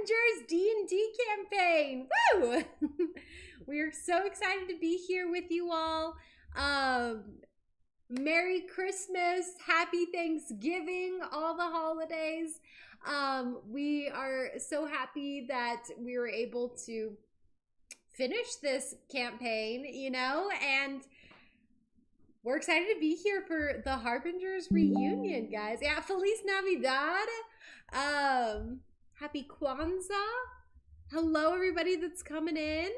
Harbingers D&D Campaign. Woo! We are so excited to be here with you all. Merry Christmas, Happy Thanksgiving, all the holidays. We are so happy that we were able to finish this campaign, and we're excited to be here for the Harbingers reunion, guys. Yeah, Feliz Navidad. Happy Kwanzaa. Hello, everybody that's coming in.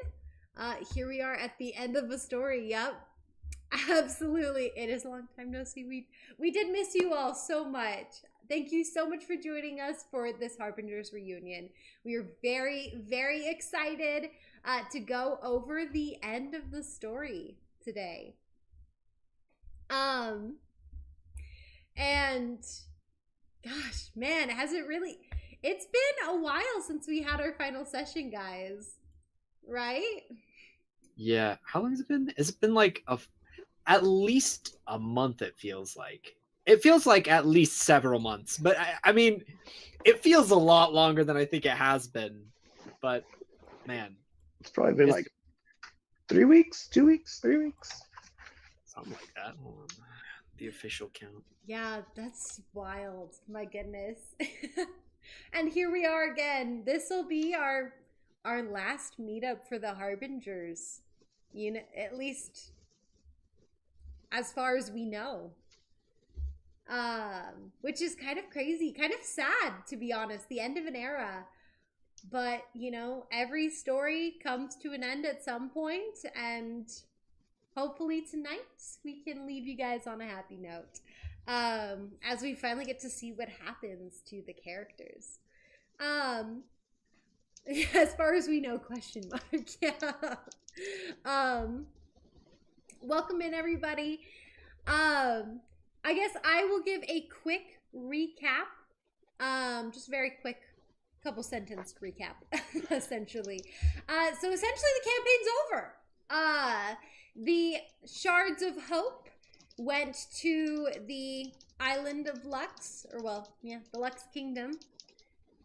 Here we are at the end of a story. Yep. Absolutely. It is a long time no see. We did miss you all so much. Thank you so much for joining us for this Harbingers reunion. We are very, very excited to go over the end of the story today. And gosh, man, it's been a while since we had our final session, guys. Right? Yeah. How long has it been? It's been like at least a month, it feels like. It feels like at least several months. But I mean, it feels a lot longer than I think it has been. But man. It's probably been like 3 weeks, 2 weeks, 3 weeks. Something like that. Hold on. The official count. Yeah, that's wild. My goodness. And here we are again. This will be our last meetup for the Harbingers. At least as far as we know. Which is kind of crazy, kind of sad, to be honest. The end of an era. But, every story comes to an end at some point, and hopefully tonight we can leave you guys on a happy note. As we finally get to see what happens to the characters. As far as we know, question mark. Yeah. Welcome in, everybody. I guess I will give a quick recap. Just very quick, couple sentence recap, essentially. So essentially the campaign's over. The Shards of Hope went to the island of Lux, the Lux Kingdom,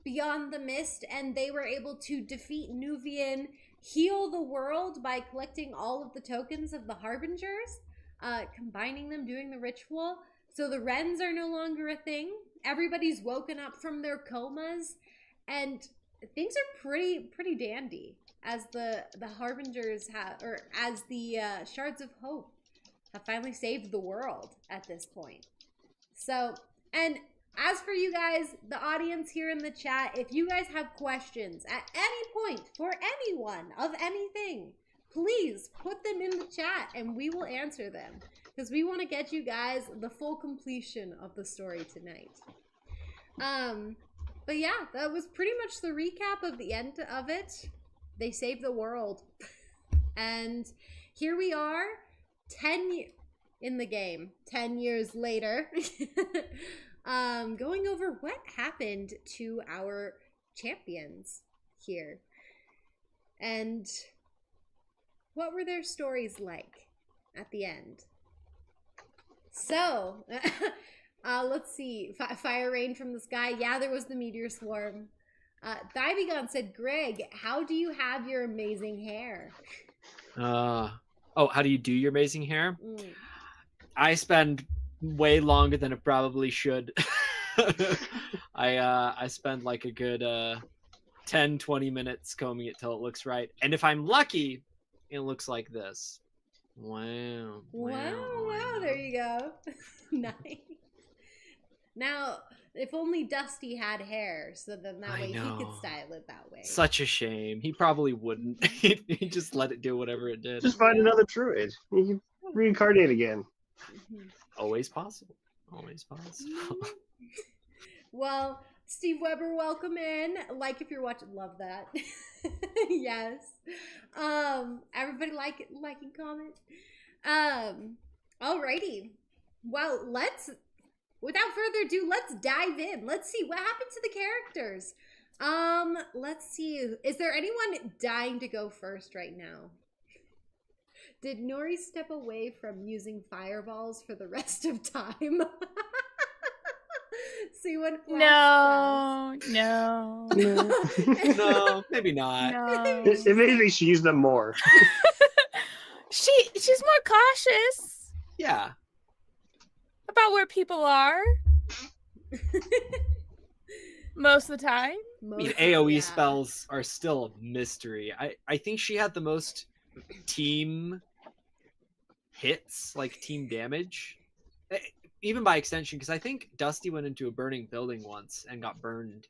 beyond the mist, and they were able to defeat Nuvian, heal the world by collecting all of the tokens of the Harbingers, combining them, doing the ritual. So the Wrens are no longer a thing. Everybody's woken up from their comas, and things are pretty dandy as the Harbingers as the Shards of Hope have finally saved the world at this point. So, and as for you guys, the audience here in the chat, if you guys have questions at any point for anyone of anything, please put them in the chat and we will answer them, because we want to get you guys the full completion of the story tonight. But yeah, that was pretty much the recap of the end of it. They saved the world. And here we are, 10 in the game, 10 years later, going over what happened to our champions here. And what were their stories like at the end? So, let's see. Fire rain from the sky. Yeah, there was the meteor swarm. Thybegon said, Greg, how do you have your amazing hair? How do you do your amazing hair? I spend way longer than it probably should. I spend like a good 10-20 minutes combing it till it looks right. And if I'm lucky, it looks like this. Wow. There you go. Nice. Now, if only Dusty had hair, so then that way he could style it that way. Such a shame. He probably wouldn't. He just let it do whatever it did. Just find another druid. You can reincarnate again. Always possible. Always possible. Well, Steve Weber, welcome in. Like if you're watching, love that. Yes. Everybody like and comment. Alrighty. Well, without further ado, let's dive in. Let's see what happened to the characters. Let's see. Is there anyone dying to go first right now? Did Nuri step away from using fireballs for the rest of time? See what Flash No. No, maybe not. No. If anything, she used them more. She's more cautious Yeah. about where people are most of the time. I mean, AoE spells are still a mystery. I think she had the most team hits, like team damage, even by extension, because I think Dusty went into a burning building once and got burned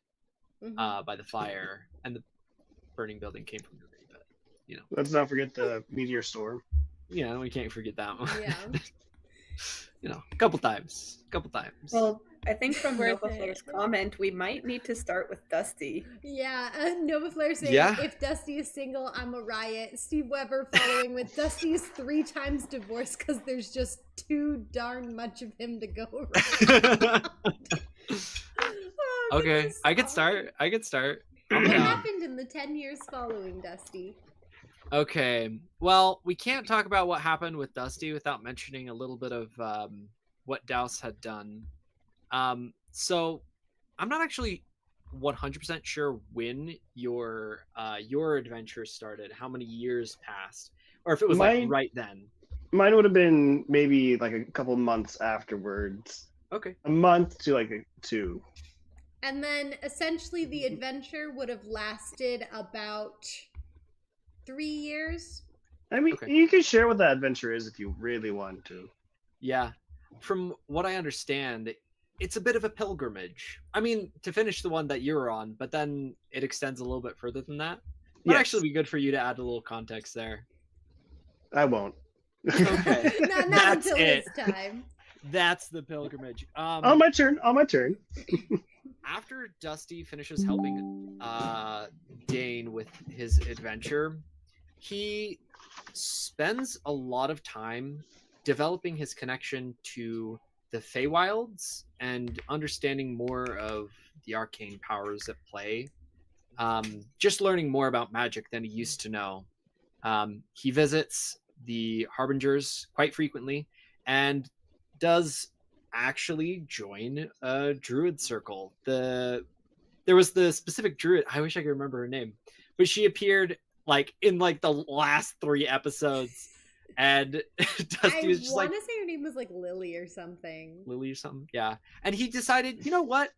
by the fire, and the burning building came from Nuri. But Let's not forget the meteor storm. yeah, we can't forget that one. Yeah. A couple times. Well, I think from Worth Nova it. Flair's comment, we might need to start with Dusty. Yeah, Nova Flare saying, Yeah. if Dusty is single, I'm a riot. Steve Weber following with Dusty is 3 times divorced because there's just too darn much of him to go around. Oh, Okay, goodness. I could start. I'm What down. happened in the 10 years following Dusty? Okay, well, we can't talk about what happened with Dusty without mentioning a little bit of what Douse had done. So I'm not actually 100% sure when your adventure started, how many years passed, or if it was like right then. Mine would have been maybe like a couple months afterwards. Okay. A month to like 2. And then essentially the adventure would have lasted about 3 years. I mean, Okay. you can share what that adventure is if you really want to. Yeah. From what I understand, it's a bit of a pilgrimage. I mean, to finish the one that you were on, but then it extends a little bit further than that. Would Yes. actually be good for you to add a little context there. I won't. Okay. Not That's until it. this time. That's the pilgrimage. On my turn. After Dusty finishes helping Dane with his adventure, he spends a lot of time developing his connection to the Feywilds and understanding more of the arcane powers at play. Just learning more about magic than he used to know. He visits the Harbingers quite frequently and does actually join a druid circle. There was the specific druid, I wish I could remember her name, but she appeared like in like the last 3 episodes, and Dusty was just I like, want to say her name was like Lily or something. Lily or something, yeah. And he decided, you know what,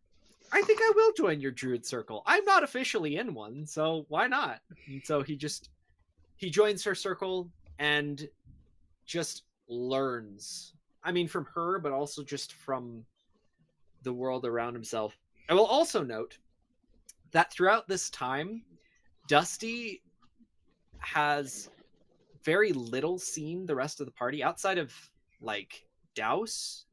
I think I will join your druid circle. I'm not officially in one, so why not? And so he joins her circle and just learns. I mean, from her, but also just from the world around himself. I will also note that throughout this time, Dusty has very little seen the rest of the party outside of like Douse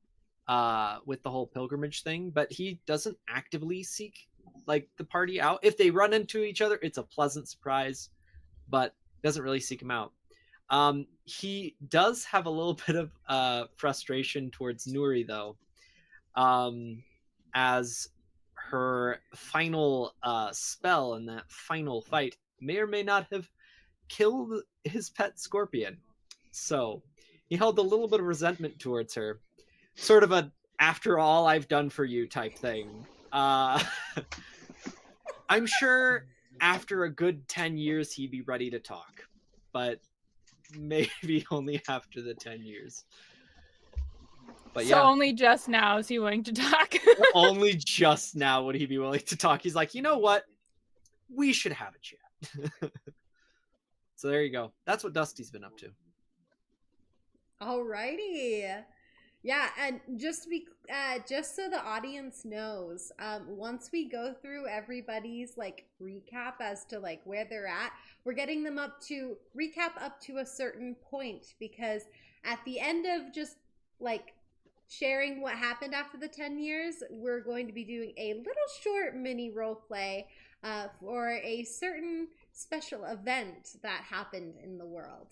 with the whole pilgrimage thing, but he doesn't actively seek like the party out. If they run into each other, it's a pleasant surprise, but doesn't really seek them out. He does have a little bit of frustration towards Nuri, though, as her final spell in that final fight may or may not have killed his pet scorpion. So he held a little bit of resentment towards her. Sort of a after all I've done for you type thing. I'm sure after a good 10 years he'd be ready to talk, but maybe only after the 10 years. But So yeah, only just now is he willing to talk. only just now would he be willing to talk. He's like, you know what? We should have a chat. So there you go. That's what Dusty's been up to. Alrighty. Yeah, and just to be just so the audience knows, once we go through everybody's like recap as to like where they're at, we're getting them up to recap up to a certain point, because at the end of just like sharing what happened after the 10 years, we're going to be doing a little short mini role play for a certain special event that happened in the world.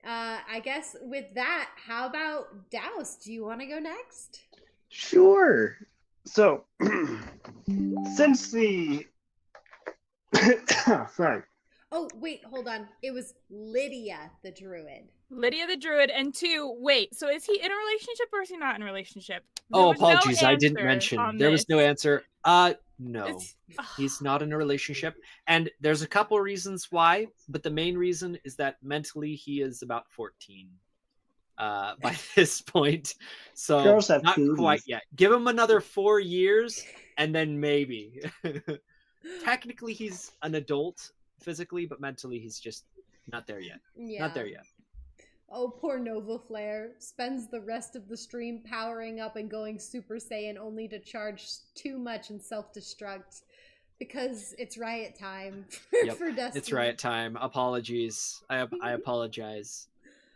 I guess with that, how about Douse? Do you want to go next? Sure. So, since the sorry, Oh, wait, hold on. It was Lydia the druid. Lydia the druid, and 2, wait, so is he in a relationship or is he not in a relationship? There Oh, was no apologies. I didn't answer mention. on There was no this. answer. No. It's- He's not in a relationship. And there's a couple reasons why, but the main reason is that mentally he is about 14 by this point. So Girls have not cooties. quite yet. Give him another 4 years and then maybe. Technically he's an adult physically, but mentally he's just not there yet. Yeah. Not there yet. Oh, poor Nova Flare spends the rest of the stream powering up and going Super Saiyan only to charge too much and self-destruct because it's riot time Yep, for Dusty. It's riot time. Apologies. I apologize.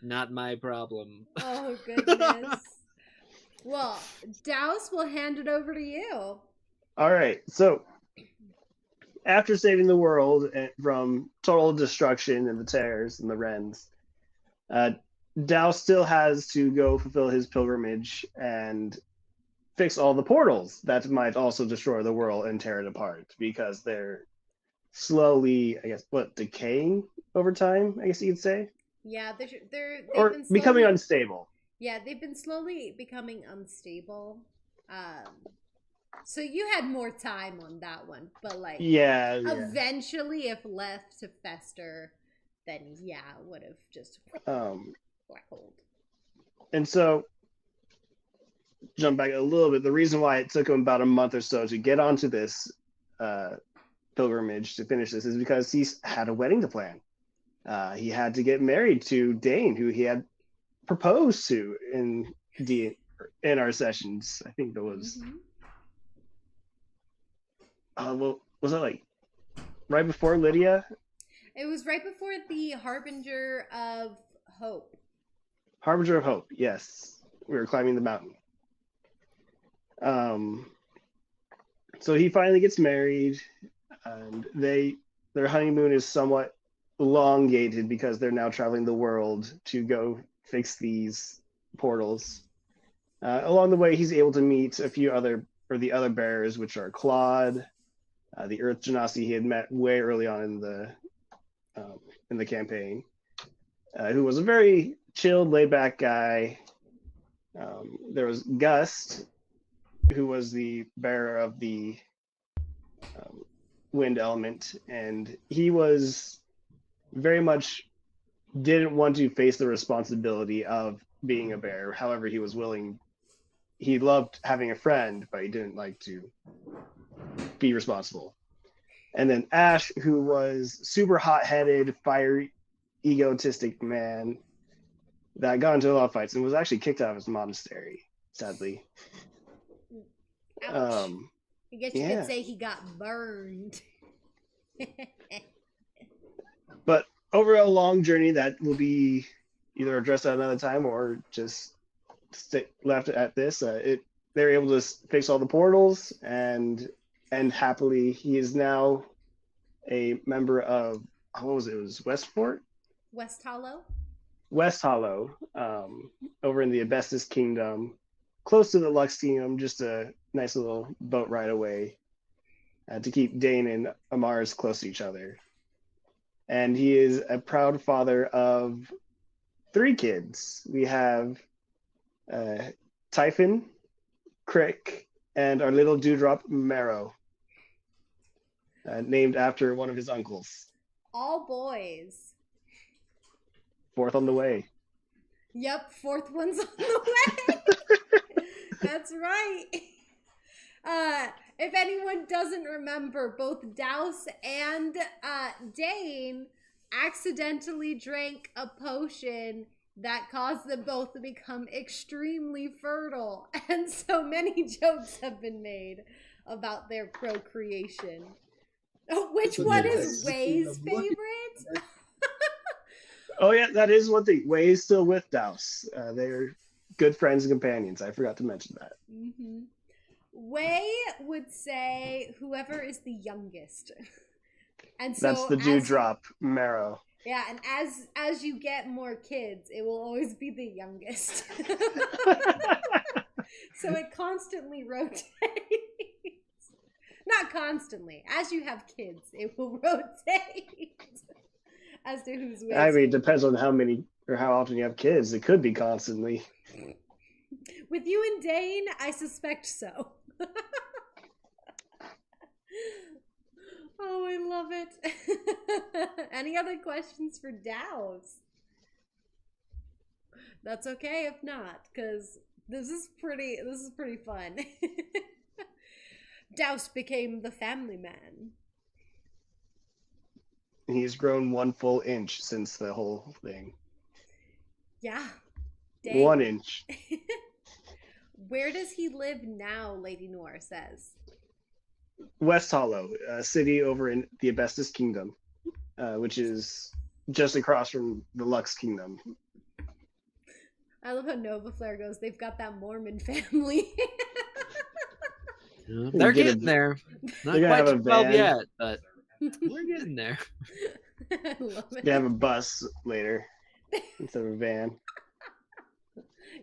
Not my problem. Oh, goodness. Well, Douse, will hand it over to you. All right. So, after saving the world from total destruction and the terrors and the Wrens, Douse still has to go fulfill his pilgrimage and fix all the portals that might also destroy the world and tear it apart because they're slowly, I guess, decaying over time, I guess you could say? Yeah, they've Or been becoming slowly- unstable. Yeah, they've been slowly becoming unstable. So you had more time on that one, but like, Yeah. eventually, if left to fester, then yeah, it would have just black hole. And so, jump back a little bit. The reason why it took him about a month or so to get onto this pilgrimage to finish this is because he had a wedding to plan. He had to get married to Dane, who he had proposed to in our sessions. I think that was. Well, was it like right before Lydia? It was right before the Harbinger of Hope. Harbinger of Hope, yes. We were climbing the mountain. So he finally gets married, and their honeymoon is somewhat elongated because they're now traveling the world to go fix these portals. Along the way, he's able to meet the other bearers, which are Claude, the Earth Genasi he had met way early on in the campaign, who was a very chilled, laid-back guy. There was Gust, who was the bearer of the wind element, and he was very much didn't want to face the responsibility of being a bear. However, he was willing. He loved having a friend, but he didn't like to be responsible. And then Ash, who was super hot-headed, fiery, egotistic man that got into a lot of fights and was actually kicked out of his monastery, sadly. Ouch. I guess you yeah. could say he got burned. But over a long journey that will be either addressed at another time or just left at this, they're able to fix all the portals and happily. He is now a member of, what was it? It was Westport? West Hollow? West Hollow, over in the Abestus Kingdom, close to the Lux Kingdom, just a nice little boat ride away to keep Dane and Amaris close to each other. And he is a proud father of 3 kids. We have Typhon, Crick, and our little dewdrop, Marrow, named after one of his uncles. All boys. 4th on the way. Yep, 4th one's on the way. That's right. If anyone doesn't remember, both Douse and Dane accidentally drank a potion that caused them both to become extremely fertile. And so many jokes have been made about their procreation. Which one is Way's favorite? Oh yeah, that is one thing. Way is still with Douse. They're good friends and companions. I forgot to mention that. Mm-hmm. Way would say whoever is the youngest. And so that's the dewdrop, Marrow. Yeah, and as you get more kids, it will always be the youngest. So it constantly rotates. Not constantly. As you have kids, it will rotate. As to who's which. I mean, it depends on how many or how often you have kids. It could be constantly. With you and Dane, I suspect so. Oh, I love it. Any other questions for Douse? That's okay if not, because this is pretty fun. Douse became the family man. He's grown 1 full inch since the whole thing. Yeah. Dang. 1 inch. Where does he live now, Lady Noir says? West Hollow, a city over in the Abestus Kingdom, which is just across from the Lux Kingdom. I love how Nova Flare goes, they've got that Mormon family. They're getting there. Not quite 12 yet, but we're getting there. I love it. They have a bus later instead of a van.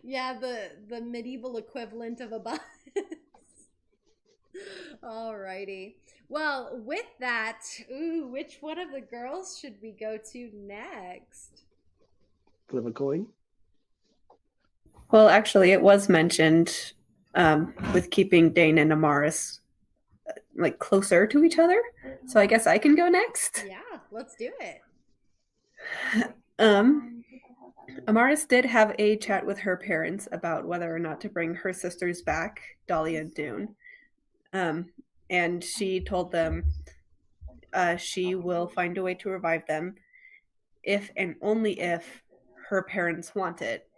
Yeah, the medieval equivalent of a bus. Alrighty. Well, with that, which one of the girls should we go to next? Flip a coin. Well, actually, it was mentioned with keeping Dane and Amaris like closer to each other. So I guess I can go next. Yeah, let's do it. Amaris did have a chat with her parents about whether or not to bring her sisters back, Dahlia and Dune. And she told them she will find a way to revive them if and only if her parents want it.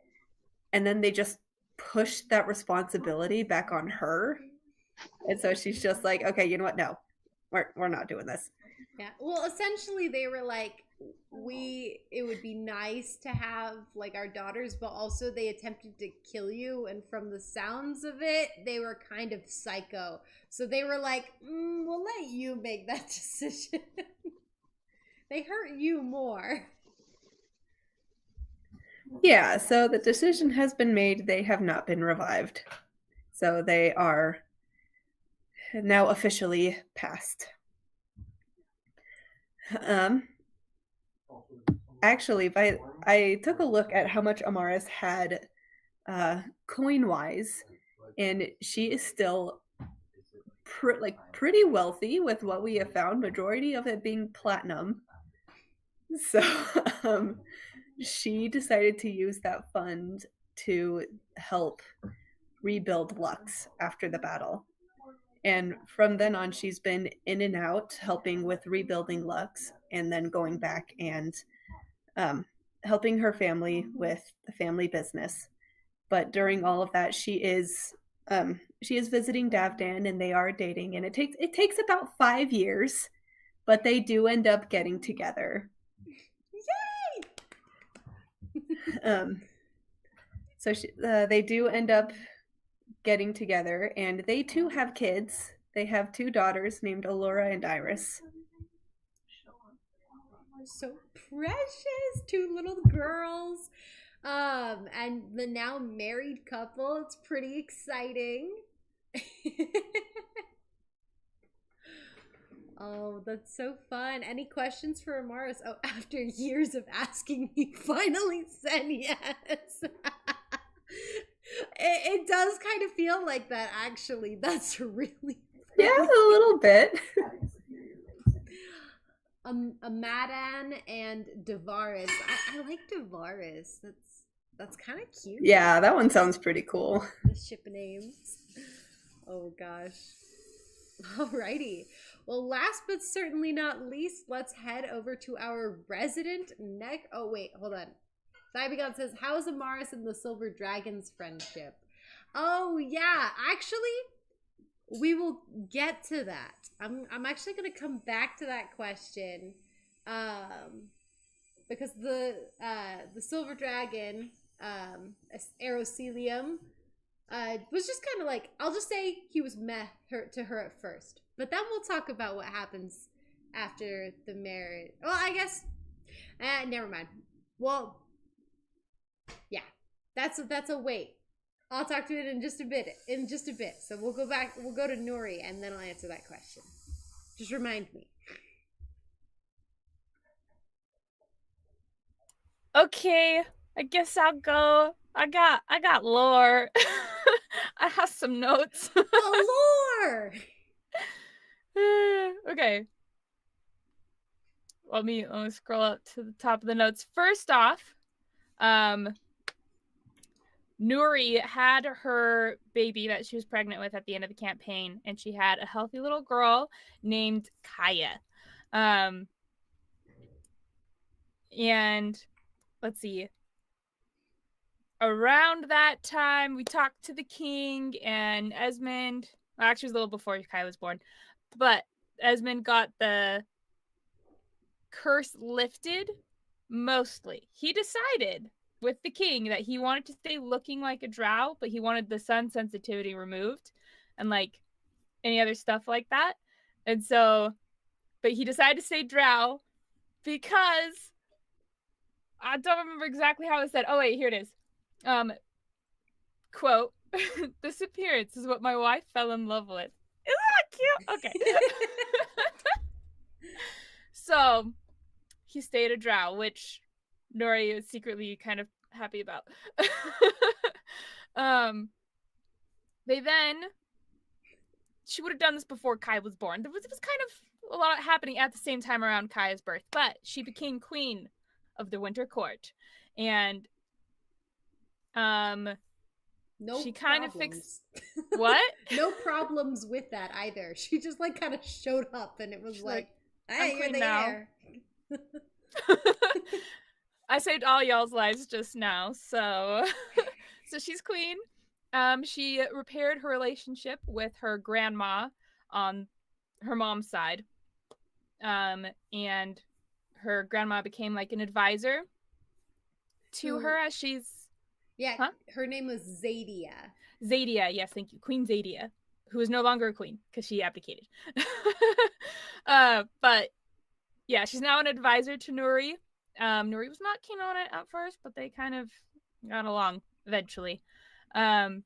And then they just pushed that responsibility back on her. And so she's just like, okay, you know what? No, we're not doing this. Yeah. Well, essentially they were like, it would be nice to have like our daughters, but also they attempted to kill you. And from the sounds of it, they were kind of psycho. So they were like, we'll let you make that decision. They hurt you more. Yeah, so the decision has been made. They have not been revived. So they are now officially passed. Actually, I took a look at how much Amaris had coin-wise, and she is still pretty wealthy with what we have found, majority of it being platinum. So she decided to use that fund to help rebuild Lux after the battle. And from then on, she's been in and out helping with rebuilding Lux and then going back and helping her family with the family business. But during all of that, she is visiting Davdan and they are dating. And it takes about 5 years, but they do end up getting together. So they do end up getting together, and they too have kids. They have 2 daughters named Allura and Iris. So precious, 2 little girls. And the now married couple. It's pretty exciting. Oh, that's so fun. Any questions for Amaris? Oh, after years of asking, he finally said yes. It does kind of feel like that, actually. That's really funny. Yeah, a little bit. Madan and Davaris. I like Davaris. That's kind of cute. Yeah, that one sounds pretty cool. The ship names. Oh gosh. Alrighty. Well, last but certainly not least, let's head over to our resident neck. Oh wait, hold on. Cybegon says, "How is Amaris and the Silver Dragon's friendship?" Oh yeah, actually, we will get to that. I'm actually gonna come back to that question, because the Silver Dragon, Aerocelium, was just kind of like, I'll just say he was meh to her at first, but then we'll talk about what happens after the marriage. Well, I guess, never mind. Well, yeah, that's a wait. I'll talk to it in just a bit. So we'll go to Nuri, and then I'll answer that question. Just remind me. Okay, I guess I'll go. I got lore. I have some notes. The lore. Okay. Let me scroll up to the top of the notes. First off, Nuri had her baby that she was pregnant with at the end of the campaign, and she had a healthy little girl named Kaya. And let's see. Around that time, we talked to the king and Esmond. Well, actually, it was a little before Kaya was born, but Esmond got the curse lifted mostly. He decided with the king that he wanted to stay looking like a drow, but he wanted the sun sensitivity removed and like any other stuff like that. And so, but he decided to stay drow because I don't remember exactly how it said. Oh wait, here it is. Quote, "This appearance is what my wife fell in love with." Isn't that cute? Okay. So he stayed a drow, which Nuri is secretly kind of happy about. They then, she would have done this before Kai was born. There was kind of a lot happening at the same time around Kai's birth, but she became queen of the Winter Court, and No she kind problems. of fixed what? No problems with that either. She just like kind of showed up, and it was She's like, I'm "Hey, you're queen the now." heir." I saved all y'all's lives just now, so she's queen. She repaired her relationship with her grandma on her mom's side, and her grandma became like an advisor to her as she's her name was Zadia. Zadia, yes, thank you, Queen Zadia, who is no longer a queen because she abdicated. But yeah, she's now an advisor to Nuri. Nuri was not keen on it at first, but they kind of got along eventually. I'm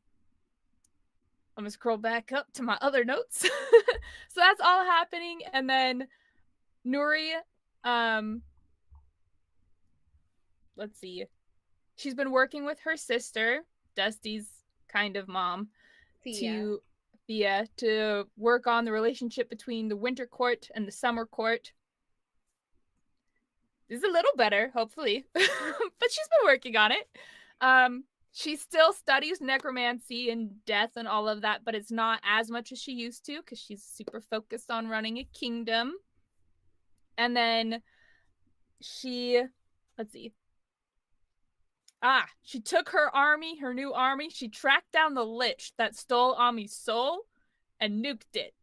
gonna scroll back up to my other notes. So that's all happening, and then Nuri, let's see, she's been working with her sister, Dusty's kind of mom, Thea, to work on the relationship between the Winter Court and the Summer Court. This is a little better, hopefully, but she's been working on it. She still studies necromancy and death and all of that, but it's not as much as she used to because she's super focused on running a kingdom. And then she, let's see. She took her new army. She tracked down the lich that stole Ami's soul and nuked it.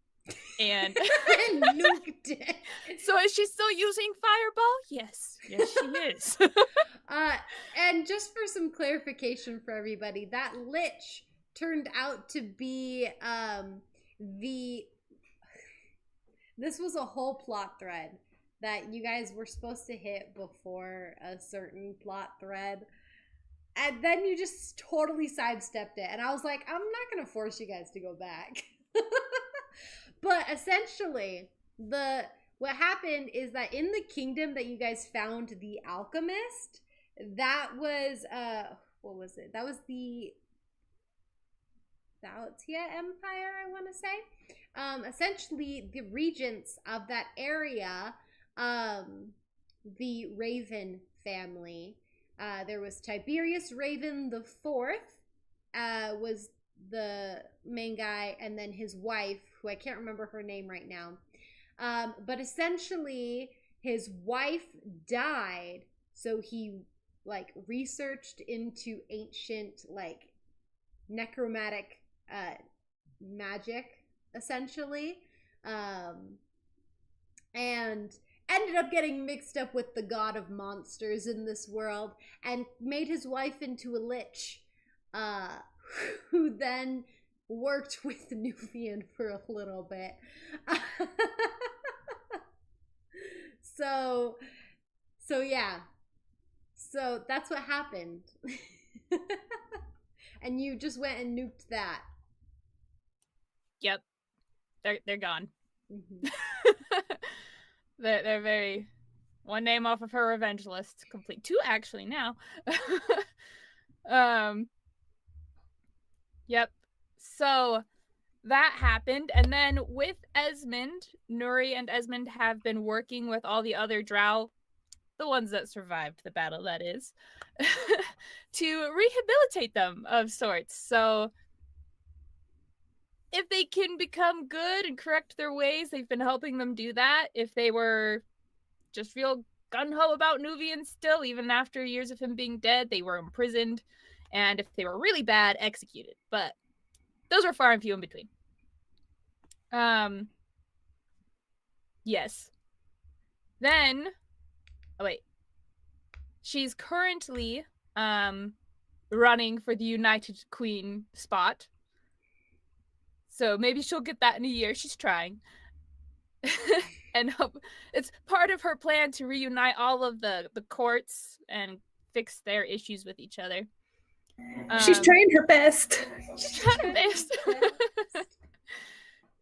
And nuked it. So is she still using Fireball? Yes, she is. And just for some clarification for everybody, that lich turned out to be this was a whole plot thread that you guys were supposed to hit before a certain plot thread. And then you just totally sidestepped it. And I was like, I'm not going to force you guys to go back. But essentially, what happened is that in the kingdom that you guys found the alchemist, that was, what was it? That was the Thautia Empire, I want to say. Essentially, the regents of that area, the Raven family, there was Tiberius Raven the Fourth, was the main guy, and then his wife, who I can't remember her name right now. But essentially, his wife died, so he like researched into ancient like necromantic magic, essentially, and ended up getting mixed up with the god of monsters in this world, and made his wife into a lich, who then worked with Nufian for a little bit. So yeah. So that's what happened. And you just went and nuked that. Yep. They're gone. Mm-hmm. They're very One name off of her revenge list. Complete. 2 actually now. Yep. So that happened, and then with Esmond, Nuri and Esmond have been working with all the other drow, the ones that survived the battle, that is, to rehabilitate them of sorts. So if they can become good and correct their ways, they've been helping them do that. If they were just real gung-ho about Nuvian still, even after years of him being dead, they were imprisoned. And if they were really bad, executed. But those are far and few in between. Yes. Then, she's currently running for the United Queen spot. So maybe she'll get that in a year. She's trying. And it's part of her plan to reunite all of the courts and fix their issues with each other. She's trying her best. She's trying her best.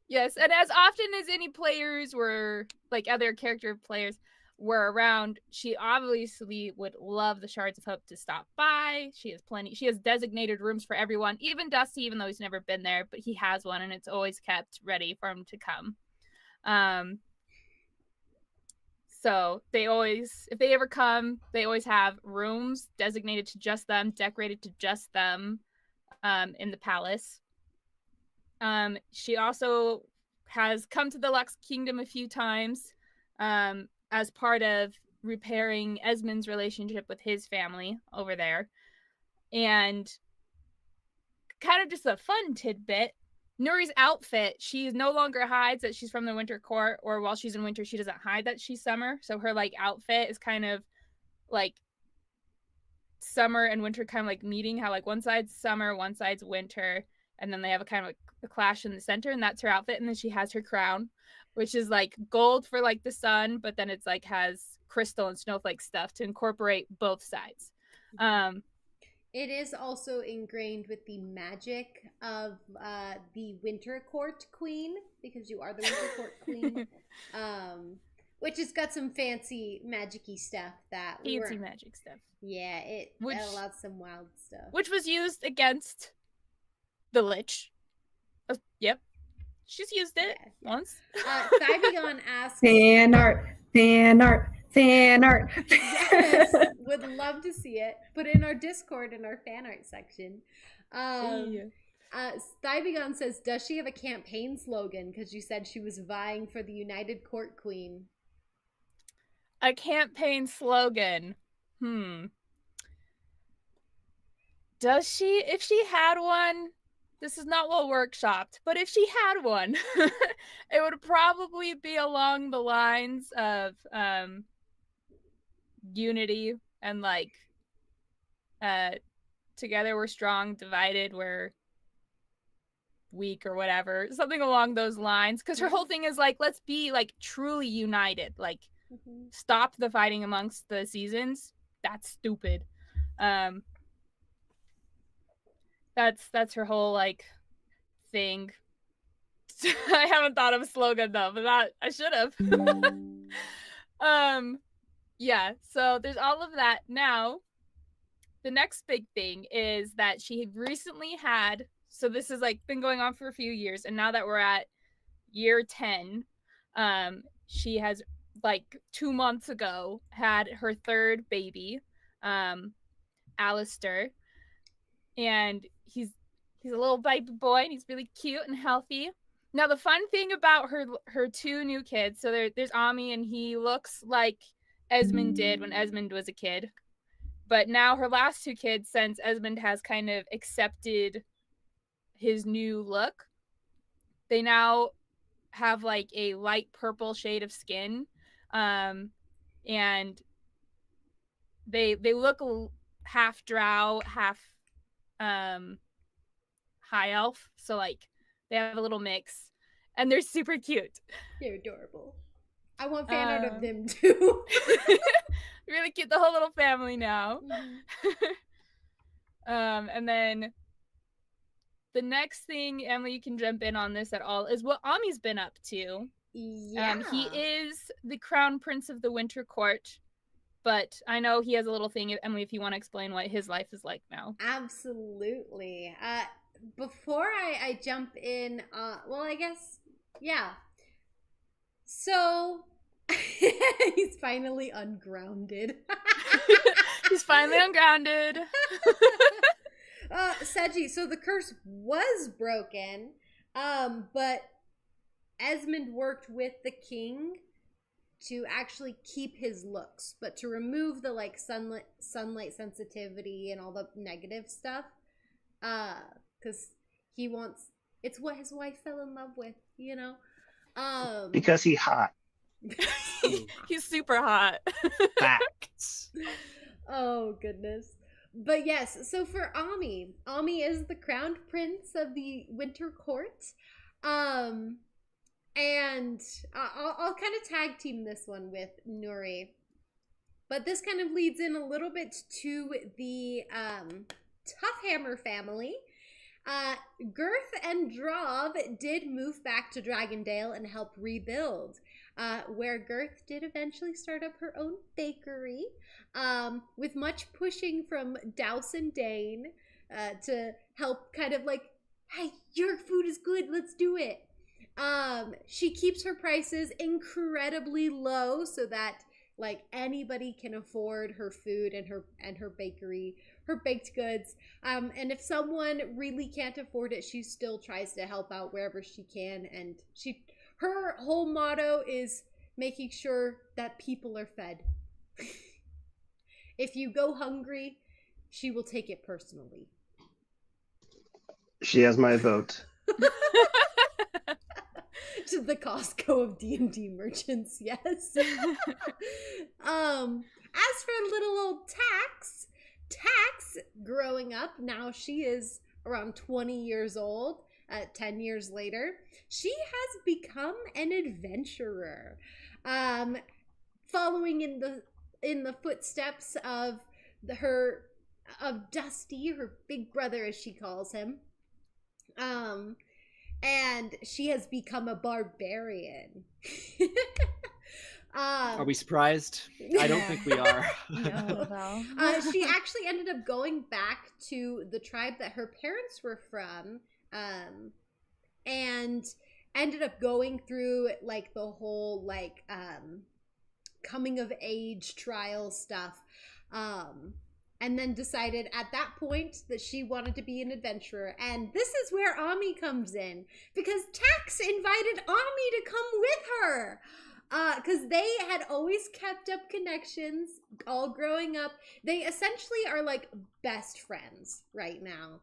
Yes, and as often as any players were, like other character players were around, she obviously would love the Shards of Hope to stop by. She has designated rooms for everyone, even Dusty, even though he's never been there, but he has one and it's always kept ready for him to come. So they always, if they ever come, they always have rooms designated to just them, decorated to just them, in the palace. She also has come to the Lux Kingdom a few times, as part of repairing Esmond's relationship with his family over there. And kind of just a fun tidbit, Nuri's outfit, she no longer hides that she's from the Winter Court, or while she's in winter, she doesn't hide that she's summer. So her like outfit is kind of like summer and winter kind of like meeting, how like one side's summer, one side's winter, and then they have a kind of like a clash in the center, and that's her outfit. And then she has her crown, which is like gold for like the sun, but then it's like has crystal and snowflake stuff to incorporate both sides. It is also ingrained with the magic of the Winter Court Queen, because you are the Winter Court Queen, which has got some fancy magic-y stuff that fancy magic stuff. Yeah, it allows some wild stuff, which was used against the Lich. Yep, she's used it once. Thibegon asks, fan art. Yes, would love to see it. Put it in our Discord in our fan art section. Thibegon says, does she have a campaign slogan? Because you said she was vying for the United Court Queen. A campaign slogan. Does she? If she had one, this is not well workshopped, but if she had one, it would probably be along the lines of unity and like together we're strong, divided we're weak, or whatever, something along those lines. Because her whole thing is like, let's be like truly united, like stop the fighting amongst the seasons. That's stupid. That's her whole like thing. I haven't thought of a slogan though, but that I should have. Yeah, so there's all of that. Now, the next big thing is that she recently had, so this has like been going on for a few years, and now that we're at year 10, she has like 2 months ago had her third baby, Alistair, and he's a little baby boy, and he's really cute and healthy. Now, the fun thing about her 2 new kids, so there's Ami, and he looks like Esmond did when Esmond was a kid. But now her last 2 kids, since Esmond has kind of accepted his new look, they now have like a light purple shade of skin. And they look half drow, half high elf. So like they have a little mix, and they're super cute. They're adorable. I want fan art of them too. Really cute, the whole little family now. And then the next thing, Emily, you can jump in on this at all, is what Ami's been up to. Yeah. He is the crown prince of the Winter Court, but I know he has a little thing, Emily, if you want to explain what his life is like now. Absolutely. Before I jump in, well, I guess, yeah. So, he's finally ungrounded. He's finally ungrounded. Seji, so the curse was broken, but Esmond worked with the king to actually keep his looks, but to remove the like sunlight sensitivity and all the negative stuff, because he wants, it's what his wife fell in love with, you know. Because he hot. He's super hot. Facts. Oh goodness. But yes, so for Ami is the crowned prince of the Winter Court. And I'll kind of tag team this one with Nuri. But this kind of leads in a little bit to the Toughhammer family. Girth and Drav did move back to Dragondale and help rebuild, where Girth did eventually start up her own bakery, with much pushing from Douse and Dane to help kind of like, hey, your food is good, let's do it. She keeps her prices incredibly low so that like anybody can afford her food and her bakery, her baked goods. And if someone really can't afford it, she still tries to help out wherever she can. And her whole motto is making sure that people are fed. If you go hungry, she will take it personally. She has my vote. To the Costco of D&D merchants, yes. As for little old Tax, growing up, now she is around 20 years old, 10 years later, she has become an adventurer, following in the footsteps of Dusty, her big brother, as she calls him. And she has become a barbarian. Are we surprised? I don't think we are. No. She actually ended up going back to the tribe that her parents were from, and ended up going through like the whole like coming of age trial stuff. And then decided at that point that she wanted to be an adventurer. And this is where Ami comes in. Because Tax invited Ami to come with her. Because they had always kept up connections all growing up. They essentially are like best friends right now.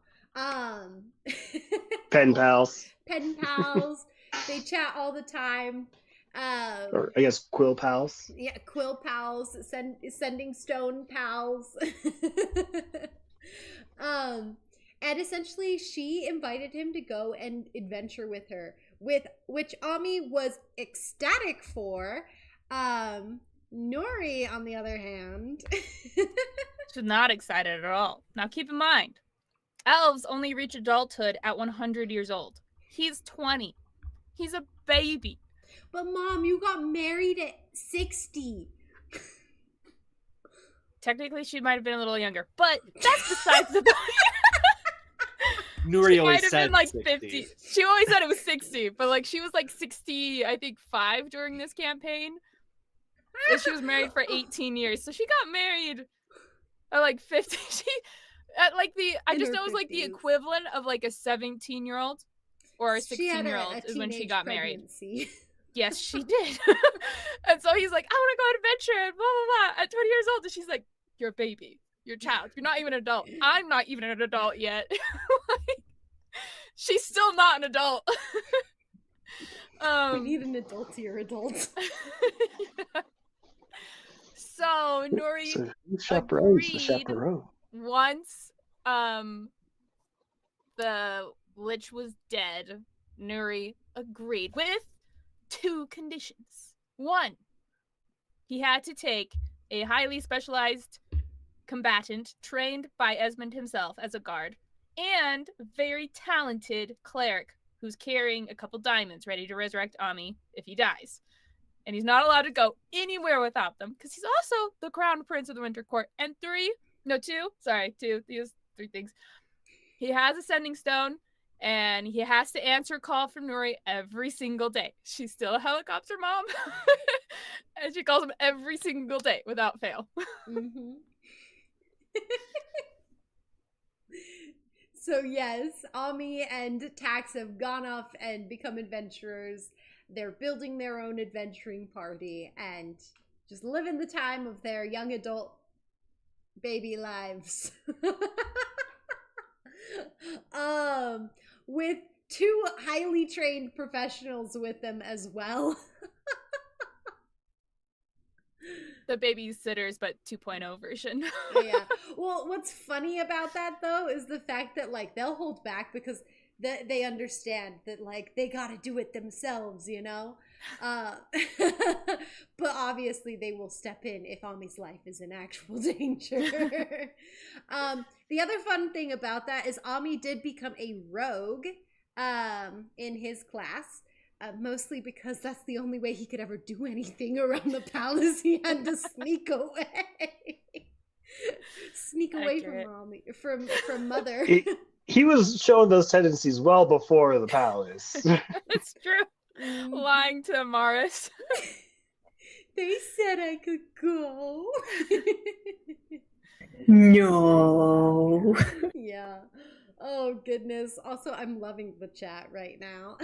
Pen pals. Pen pals. They chat all the time. Or I guess quill pals. Yeah, quill pals, sending stone pals. And essentially she invited him to go and adventure with her, which Ami was ecstatic for. Nuri, on the other hand, She's not excited at all. Now keep in mind, elves only reach adulthood at 100 years old. He's 20. He's a baby. But Mom, you got married at 60. Technically, she might have been a little younger, but that's besides the point. Nuri She always might have said been like 60. 50. She always said it was 60, but like she was like 60, I think 5 during this campaign. And she was married for 18 years, so she got married at like 50. She at like I In just her know it was like the 50s. equivalent of like a 17-year-old or a She had 16-year-old a is when she teenage got married. pregnancy. Yes, she did. And so he's like, I want to go on adventure and blah, blah, blah. At 20 years old, and she's like, you're a baby. You're a child. You're not even an adult. I'm not even an adult yet. Like, she's still not an adult. We need an adultier adult. Yeah. So Nuri So who chaperones the agreed. chaperone? Once the lich was dead, Nuri agreed with 2 conditions. 1, he had to take a highly specialized combatant trained by Esmond himself as a guard and a very talented cleric who's carrying a couple diamonds ready to resurrect Ami if he dies. And he's not allowed to go anywhere without them because he's also the crown prince of the Winter Court. And two, he has 3 things. He has a sending stone, and he has to answer a call from Nuri every single day. She's still a helicopter mom, and she calls him every single day without fail. Mm-hmm. So yes, Ami and Tax have gone off and become adventurers. They're building their own adventuring party and just living the time of their young adult baby lives. With 2 highly trained professionals with them as well. The babysitters, but 2.0 version. Yeah. Well, what's funny about that though is the fact that like they'll hold back because they understand that like they got to do it themselves, you know. But obviously they will step in if Ami's life is in actual danger. The other fun thing about that is Ami did become a rogue in his class. Mostly because that's the only way he could ever do anything around the palace. He had to sneak away. Sneak away Accurate. from Mommy, from Mother. He was showing those tendencies well before the palace. That's true. Lying to Amaris. They said I could go. No. Yeah. Oh, goodness. Also, I'm loving the chat right now.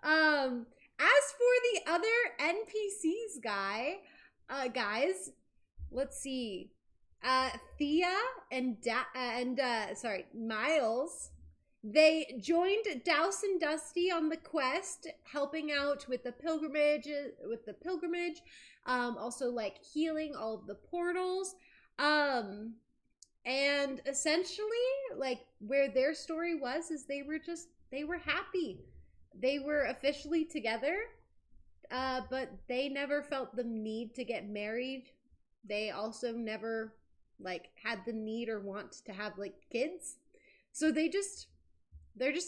As for the other NPCs, guys, let's see. Thea and Miles, they joined Douse and Dusty on the quest, helping out with the pilgrimage, also like healing all of the portals. And essentially, like, where their story was is they were happy. They were officially together, but they never felt the need to get married. They also never, like, had the need or want to have, like, kids. So they're just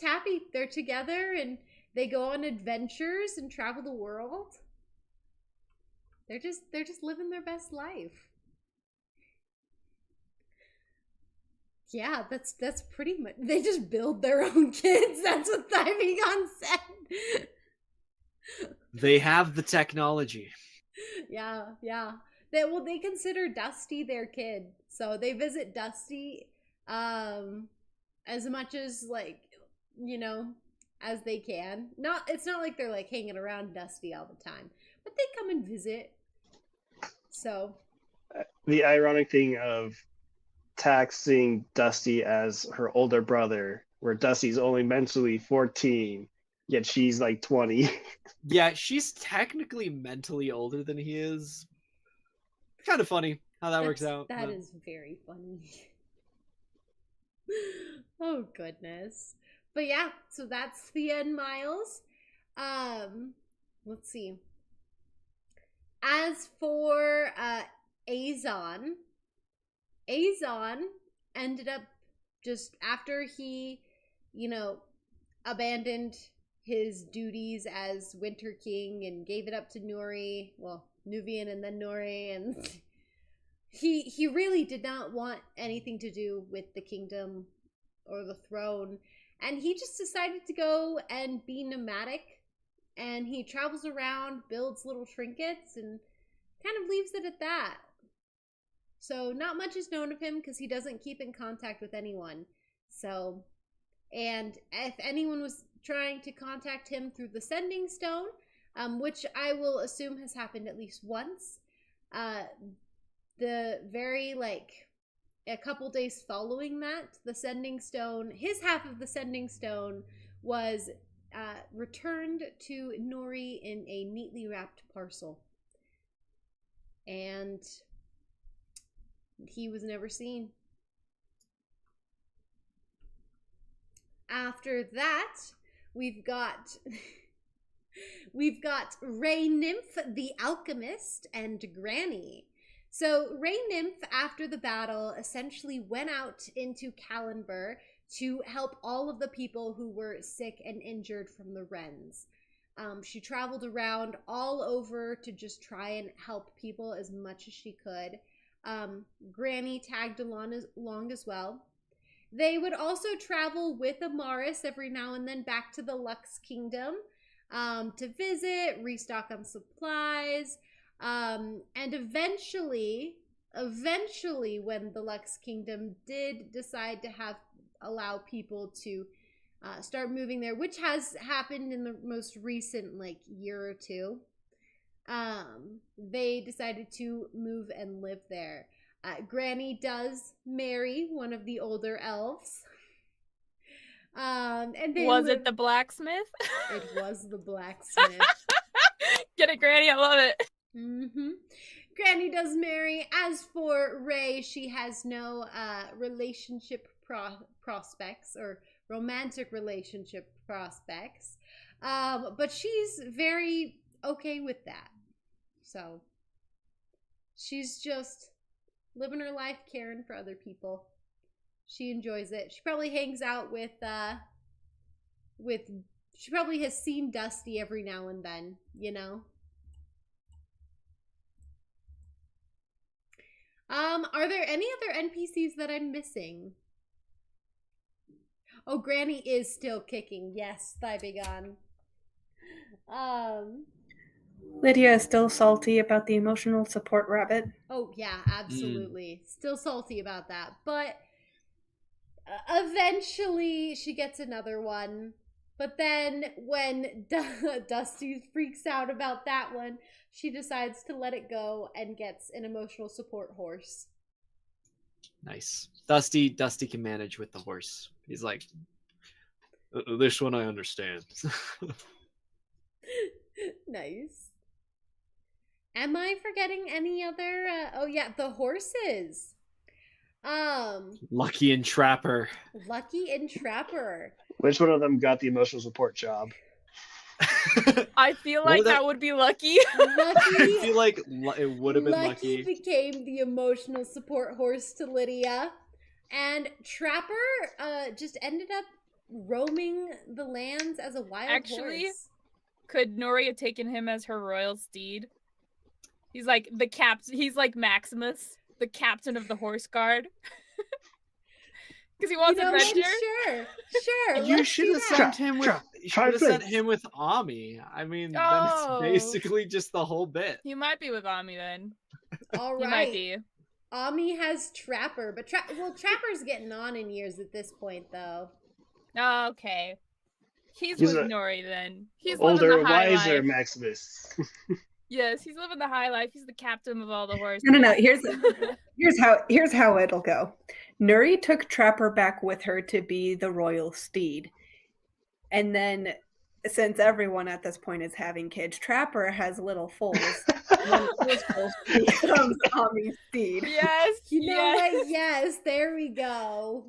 happy. They're together, and they go on adventures and travel the world. They're just living their best life. Yeah, that's pretty much. They just build their own kids. That's what Thymegon said. They have the technology. Yeah. They consider Dusty their kid, so they visit Dusty as much as, like, you know, as they can. It's not like they're like hanging around Dusty all the time, but they come and visit. So The ironic thing of taxing Dusty as her older brother, where Dusty's only mentally 14, yet she's like 20. Yeah, she's technically mentally older than he is. Kind of funny how that works out. That is very funny. Oh, goodness. But yeah, so that's Thea and Miles. Let's see. As for Azon ended up just after he, you know, abandoned his duties as Winter King and gave it up to Nuri, well, Nuvian and then Nuri, and he really did not want anything to do with the kingdom or the throne, and he just decided to go and be nomadic, and he travels around, builds little trinkets, and kind of leaves it at that. So not much is known of him because he doesn't keep in contact with anyone. So, and if anyone was trying to contact him through the Sending Stone, which I will assume has happened at least once, the very, like, a couple days following that, the Sending Stone, his half of the Sending Stone was returned to Nuri in a neatly wrapped parcel. And he was never seen. After that, we've got Ray Nymph, the Alchemist, and Granny. So Ray Nymph, after the battle, essentially went out into Kalenbur to help all of the people who were sick and injured from the Wrens. She traveled around all over to just try and help people as much as she could. Granny tagged along as well. They would also travel with Amaris every now and then back to the Lux Kingdom to visit, restock on supplies, and eventually, when the Lux Kingdom did decide to allow people to start moving there, which has happened in the most recent year or two, they decided to move and live there. Granny does marry one of the older elves. And it the blacksmith? It was the blacksmith. Get it, Granny, I love it. Mm-hmm. Granny does marry. As for Ray, she has no relationship prospects or romantic relationship prospects, but she's very okay with that. So she's just living her life, caring for other people. She enjoys it. She probably hangs out with she probably has seen Dusty every now and then, you know? Are there any other NPCs that I'm missing? Oh, Granny is still kicking. Yes, Thigh-Big-On. Lydia is still salty about the emotional support rabbit. Oh, yeah, absolutely. Still salty about that. But eventually she gets another one. But then when Dusty freaks out about that one, she decides to let it go and gets an emotional support horse. Nice. Dusty can manage with the horse. He's like, this one I understand. Nice. Am I forgetting any other? Oh yeah, the horses. Lucky and Trapper. Lucky and Trapper. Which one of them got the emotional support job? I feel like that would be Lucky. Lucky. I feel like it would have been Lucky. Lucky became the emotional support horse to Lydia, and Trapper just ended up roaming the lands as a wild horse. Could Nuri have taken him as her royal steed? He's like he's like Maximus, the captain of the horse guard. Because he wants adventure. Sure. You should have sent him with. You should have sent him with Ami. I mean, then it's basically just the whole bit. He might be with Ami then. All right. He might be. Ami has Trapper, but Trapper's getting on in years at this point, though. Oh, okay. He's with Nuri then. He's older, living the high wiser life. Maximus. Yes, he's living the high life. He's the captain of all the horses. No. Here's how it'll go. Nuri took Trapper back with her to be the royal steed. And then, since everyone at this point is having kids, Trapper has little foals. One of those foals becomes Ami's steed. Yes. You know what? Yes, there we go.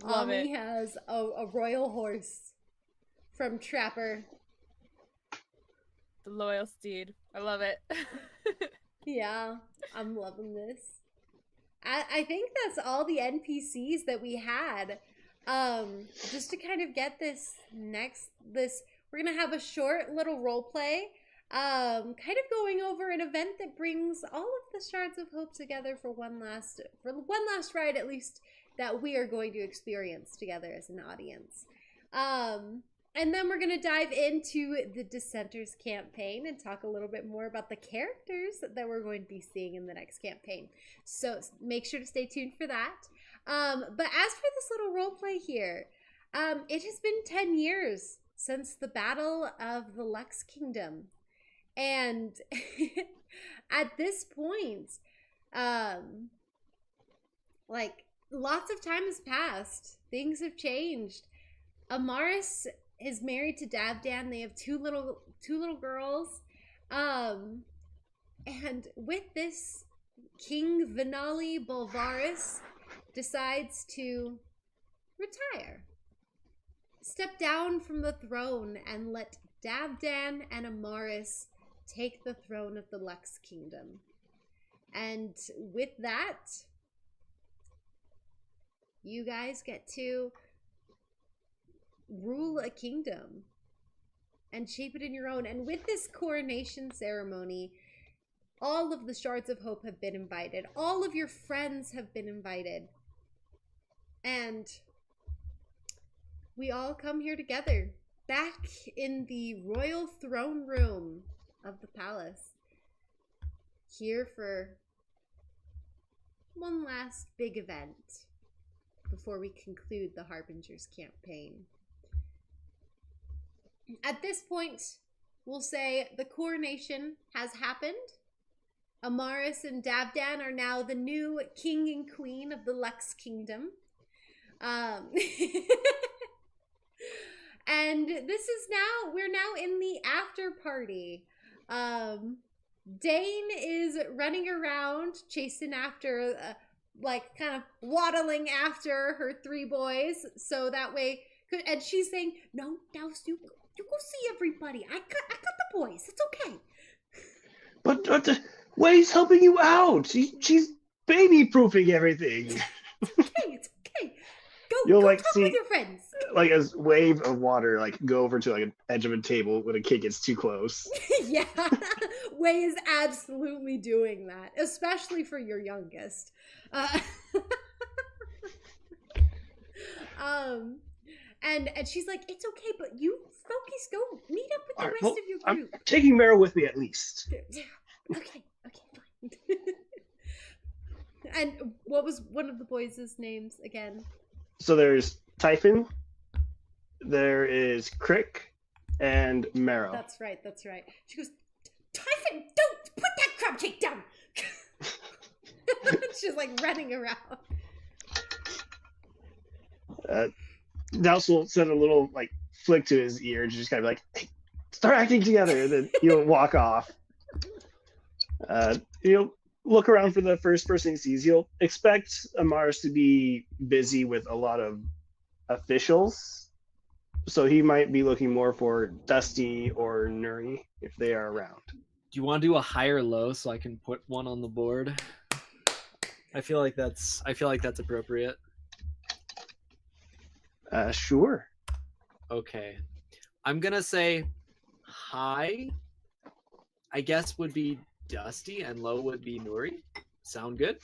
Love Ami has a royal horse from Trapper. The loyal steed. I love it. Yeah, I'm loving this. I think that's all the NPCs that we had. Just to kind of get we're gonna have a short little role play. Kind of going over an event that brings all of the Shards of Hope together for one last ride, at least, that we are going to experience together as an audience. And then we're going to dive into the Dissenters campaign and talk a little bit more about the characters that we're going to be seeing in the next campaign. So make sure to stay tuned for that. But as for this little role play here, it has been 10 years since the Battle of the Lux Kingdom. And at this point, lots of time has passed. Things have changed. Amaris is married to Dabdan. They have two little girls. And with this, King Vinali Bolvaris decides to retire. Step down from the throne and let Dabdan and Amaris take the throne of the Lux Kingdom. And with that, You guys get to rule a kingdom and shape it in your own. And with this coronation ceremony, all of the Shards of Hope have been invited. All of your friends have been invited. And we all come here together, back in the royal throne room of the palace, here for one last big event before we conclude the Harbingers campaign. At this point, we'll say the coronation has happened. Amaris and Davdan are now the new king and queen of the Lux Kingdom. And this is now, we're now in the after party. Dane is running around chasing after, like kind of waddling after her 3 boys. So that way, and she's saying, no, Douse, you go see everybody. I got the boys. It's okay. But Way's helping you out. She's baby-proofing everything. It's okay. You'll go like talk see with your friends. like a wave of water like go over to like an edge of a table when a kid gets too close. Yeah, Way is absolutely doing that, especially for your youngest. And she's like, it's okay, but you focus. Go meet up with the rest of your group. I'm taking Meryl with me at least. Okay, fine. And what was one of the boys' names again? So there's Typhon, there is Crick, and Meryl. That's right. She goes, Typhon, don't put that crab cake down. She's like running around. Douse will send a little like flick to his ear and just kind of like, hey, start acting together. And then he'll walk off. He'll look around for the first person he sees. He'll expect Amaris to be busy with a lot of officials. So he might be looking more for Dusty or Nuri if they are around. Do you want to do a high or low so I can put one on the board? I feel like that's appropriate. Sure. Okay. I'm gonna say high, I guess, would be Dusty, and low would be Nuri. Sound good?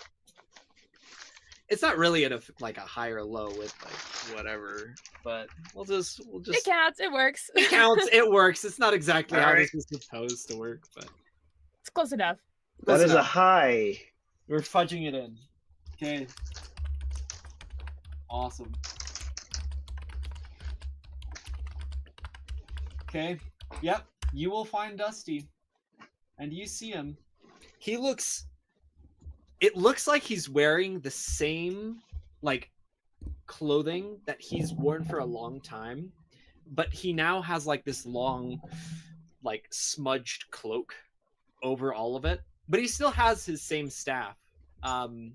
It's not really like a high or low with like whatever, but we'll just It counts. It works. It counts. It works. It's not exactly how Alright. this is supposed to work, but It's close enough. That is a enough. high. We're fudging it in. Okay. Awesome. Okay. Yep. You will find Dusty. And you see him. It looks like he's wearing the same like clothing that he's worn for a long time, but he now has like this long like smudged cloak over all of it, but he still has his same staff. And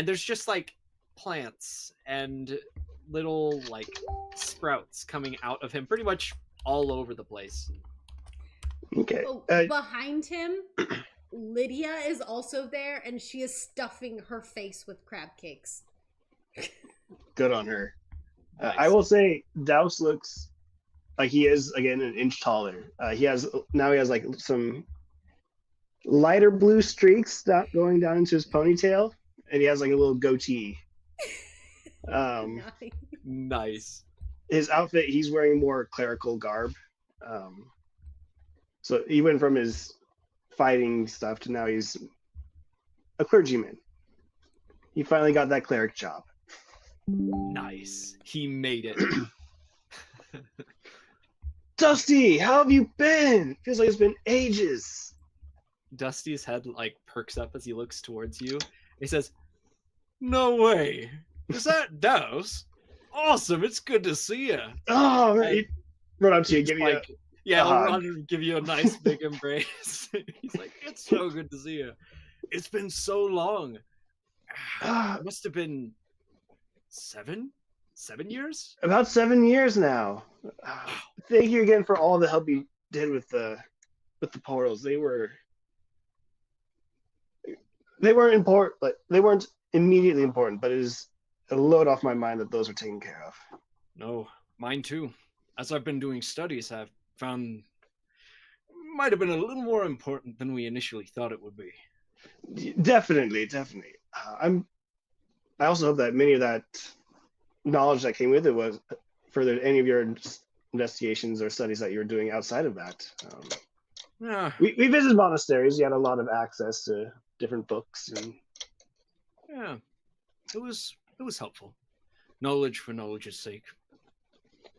there's just like plants and little like sprouts coming out of him pretty much all over the place. Okay. Behind him, Lydia is also there, and she is stuffing her face with crab cakes. Good on her. Nice. I will say Douse looks like he is again an inch taller. He has like some lighter blue streaks going down into his ponytail, and he has like a little goatee. Nice. His outfit, he's wearing more clerical garb. So he went from his fighting stuff to now he's a clergyman. He finally got that cleric job. Nice. He made it. Dusty, how have you been? Feels like it's been ages. Dusty's head like perks up as he looks towards you. He says, "No way. Is that Douse? Awesome. It's good to see you." Oh, man. He run up to you, give you like, yeah, a I'll hug. run and give you a nice big embrace. He's like, "It's so good to see you. It's been so long. It must have been 7 years." About 7 years now. Thank you again for all the help you did with the portals. They weren't important, but they weren't immediately important. But it was a load off my mind that those are taken care of. No, mine too. As I've been doing studies, I've found might have been a little more important than we initially thought it would be. Definitely. I also hope that many of that knowledge that came with it was furthered any of your investigations or studies that you were doing outside of that. Yeah, We visited monasteries. You had a lot of access to different books, and yeah, it was helpful. Knowledge for knowledge's sake.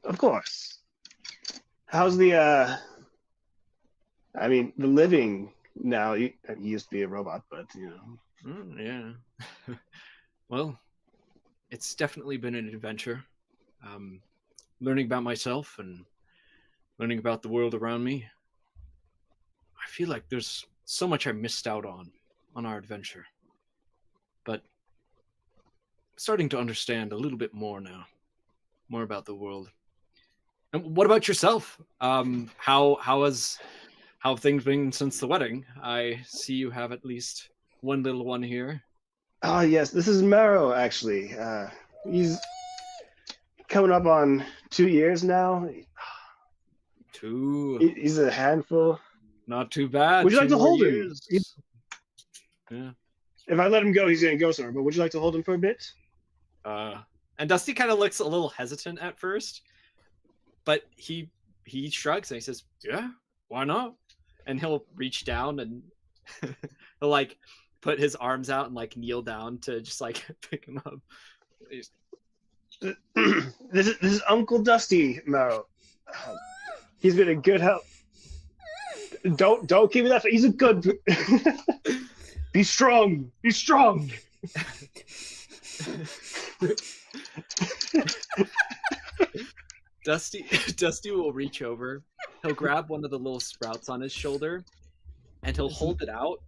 of course. How's the the living now? You used to be a robot, but Yeah. Well, it's definitely been an adventure. Learning about myself and learning about the world around me. I feel like there's so much I missed out on our adventure. But I'm starting to understand a little bit more now. More about the world. And what about yourself? How have things been since the wedding? I see you have at least one little one here. Oh yes, this is Mero actually. He's coming up on 2 years now. 2. He's a handful. Not too bad. Would you like 2 to more hold him? years. Yeah. If I let him go, he's gonna go somewhere. But would you like to hold him for a bit? And Dusty kind of looks a little hesitant at first, but he shrugs and he says, "Yeah, why not?" And he'll reach down and he'll like put his arms out and like kneel down to just like pick him up. This is Uncle Dusty, Mero. He's been a good help. Don't give me that. He's a good. Be strong. Be strong. Dusty will reach over. He'll grab one of the little sprouts on his shoulder, and he'll hold it out.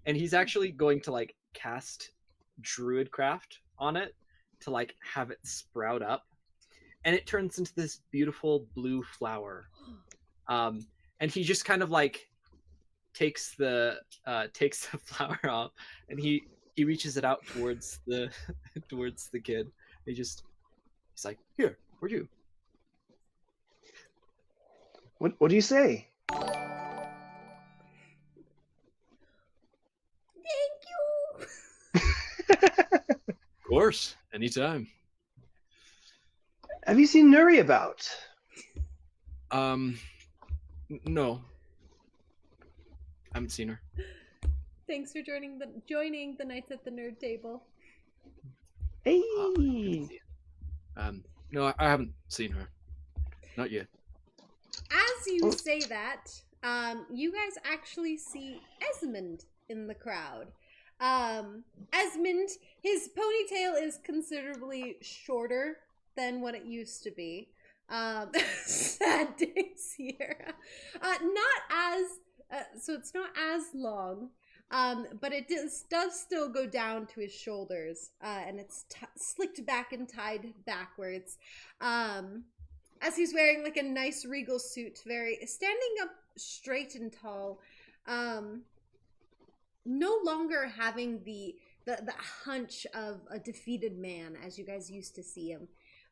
And he's actually going to like cast Druidcraft on it to like have it sprout up, and it turns into this beautiful blue flower. And he just kind of like takes the flower off, and he reaches it out towards the towards the kid. He's like, "Here, for you." What do you say? Thank you. Of course, anytime. Have you seen Nuri about? No. I haven't seen her. Thanks for joining the Nights at the Nerd Table. Hey. No, I haven't seen her. Not yet. As you say that, you guys actually see Esmond in the crowd. Esmond, his ponytail is considerably shorter than what it used to be. Sad days here. So it's not as long, but it does still go down to his shoulders, and it's slicked back and tied backwards. As he's wearing like a nice regal suit, standing up straight and tall, no longer having the hunch of a defeated man as you guys used to see him,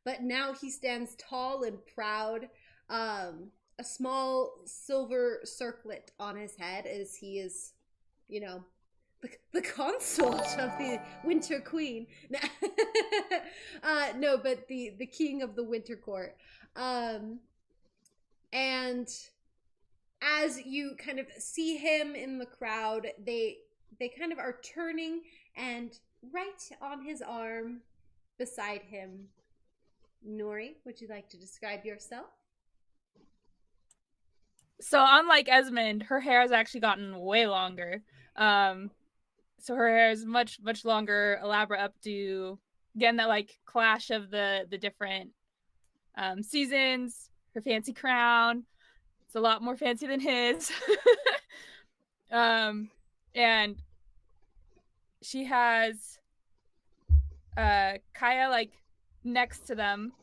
but now he stands tall and proud. A small silver circlet on his head as he is, the consort of the Winter Queen. No, but the king of the Winter Court. And as you kind of see him in the crowd, they kind of are turning, and right on his arm beside him, Nuri, would you like to describe yourself? So unlike Esmond, her hair has actually gotten way longer. So her hair is much, much longer, elaborate updo. Again, that like clash of the different seasons. Her fancy crown. It's a lot more fancy than his. And she has Kaya like next to them,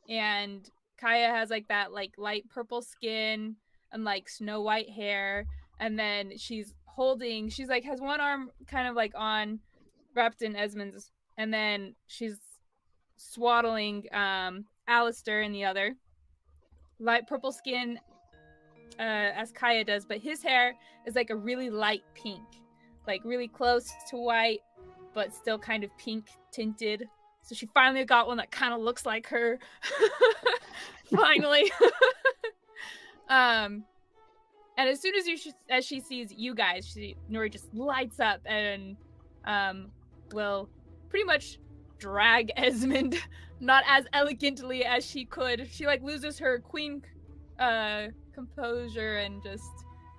and Kaya has like that like light purple skin and like snow white hair, and then she's like has one arm kind of like on wrapped in Esmond's, and then she's swaddling Alistair in the other. Light purple skin, as Kaya does, but his hair is like a really light pink, like really close to white, but still kind of pink tinted. So she finally got one that kind of looks like her. Finally. And as soon as she sees you guys, Nuri just lights up and will pretty much drag Esmond, not as elegantly as she could. She like loses her queen composure and just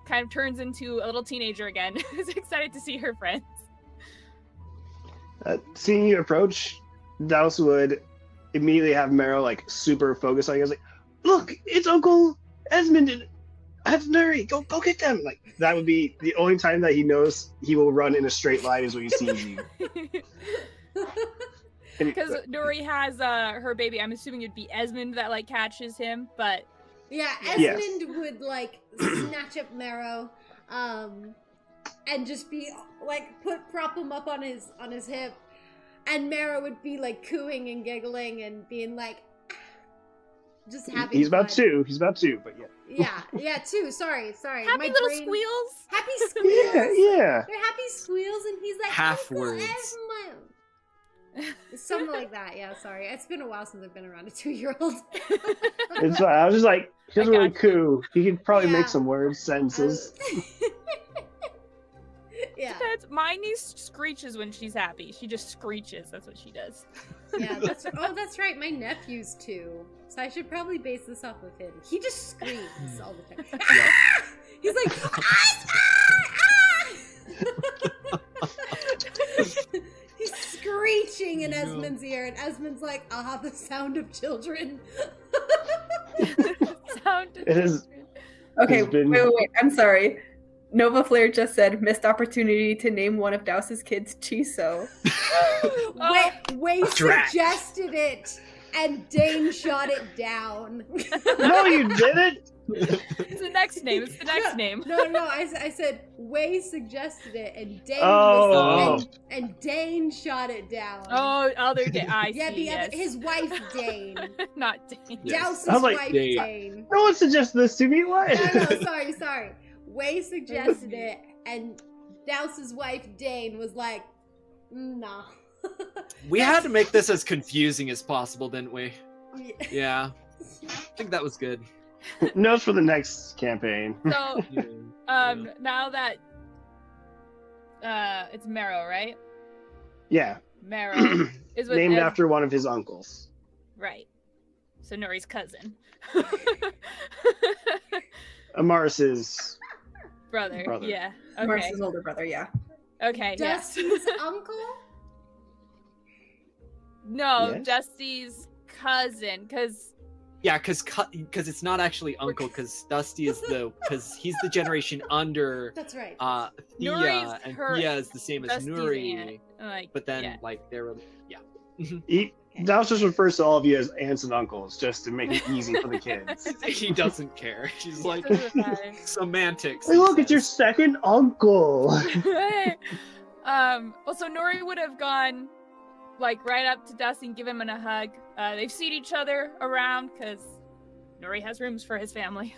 kind of turns into a little teenager again. Is excited to see her friends. Seeing you approach, Douse would immediately have Meryl like super focused on you. I was like, "Look, it's Uncle Esmond and Aunt Nuri. Go get them!" Like that would be the only time that he knows he will run in a straight line is when he sees you. Because Nuri has her baby. I'm assuming it'd be Esmond that like catches him, but yeah, Esmond would like snatch up Marrow, and just be like prop him up on his hip, and Marrow would be like cooing and giggling and being like, just having. He's about two. He's about two, but yeah. Yeah, two. Sorry. Happy My little brain... squeals. Happy squeals. Yeah. They're happy squeals, and he's like half Uncle words. Esmond. Something like that. Yeah, sorry. It's been a while since I've been around a 2-year-old. It's fine. I was just like, he doesn't really got coo. He could probably Yeah. make some words, sentences. Yeah. Depends. My niece screeches when she's happy. She just screeches. That's what she does. Yeah, that's right. My nephew's too. So I should probably base this off of him. He just screams all the time. Yeah. He's like, he's screeching in Esmond's ear, and Esmond's like, "Ah, the sound of children." It is. Okay, It's been- wait. I'm sorry. Nova Flare just said missed opportunity to name one of Douse's kids Chiso. Way Drat. suggested it, and Dane shot it down. No, you didn't. It's the next name. It's the next name. No. I said Way suggested it, and Dane and Dane shot it down. Oh, other day. I yeah, see. Yes. his wife Dane. Not Dane. Yes. Douse's I was like, wife Dane. Dane. No one suggested this to me. What? No, sorry. Way suggested it, and Douse's wife Dane was like, "Nah." We had to make this as confusing as possible, didn't we? Yeah. Yeah. I think that was good. Notes for the next campaign. So, Yeah. now that it's Marrow, right? Yeah. Marrow is what Named after one of his uncles. right. So Nuri's cousin, Amaris's brother. Brother. Yeah. Okay. Maris's older brother, yeah. Okay. Yeah. Dusty's uncle? No, Yes? Dusty's cousin, because Yeah, because it's not actually uncle, because Dusty is he's the generation under That's right. Thea, Nuri's and her- Thea is the same as Dusty's Nuri. aunt. Like, But then, yeah. like, they were, Douse just refers to all of you as aunts and uncles, just to make it easy for the kids. he doesn't care. She's like, Doesn't matter. semantics. Hey, he look, it's your says. second uncle. Hey. Well, so Nuri would have gone like right up to Dusty and give him a hug. They've seen each other around because Nuri has rooms for his family.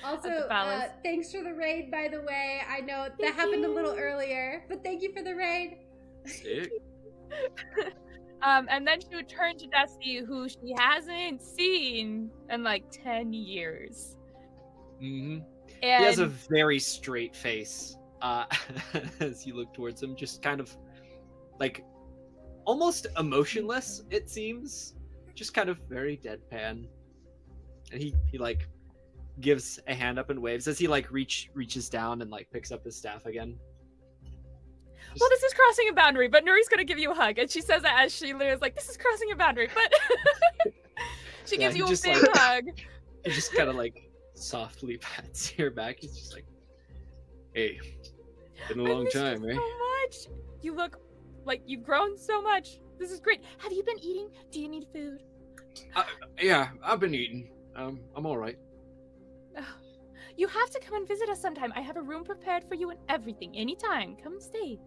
Also, at the palace. thanks for the raid, by the way. I know that Thank happened a you. little earlier, but thank you for the raid. Sick. And then she would turn to Dusty, who she hasn't seen in like 10 years. Mm-hmm. And He has a very straight face as you look towards him, just kind of like almost emotionless, it seems. Just kind of very deadpan. And he like gives a hand up and waves as he like reaches down and like picks up his staff again. well, this is crossing a boundary, but Nuri's gonna give you a hug. And she says that as she literally is like, this is crossing a boundary, but she Yeah, gives he you a just, big like- hug. He just kind of like softly pats your back. He's just like, "Hey, been a I long miss you time, right?" so much. You look like you've grown so much. This is great. Have you been eating? Do you need food? Yeah, I've been eating. I'm all right. You have to come and visit us sometime. I have a room prepared for you and everything. Anytime. Come and stay.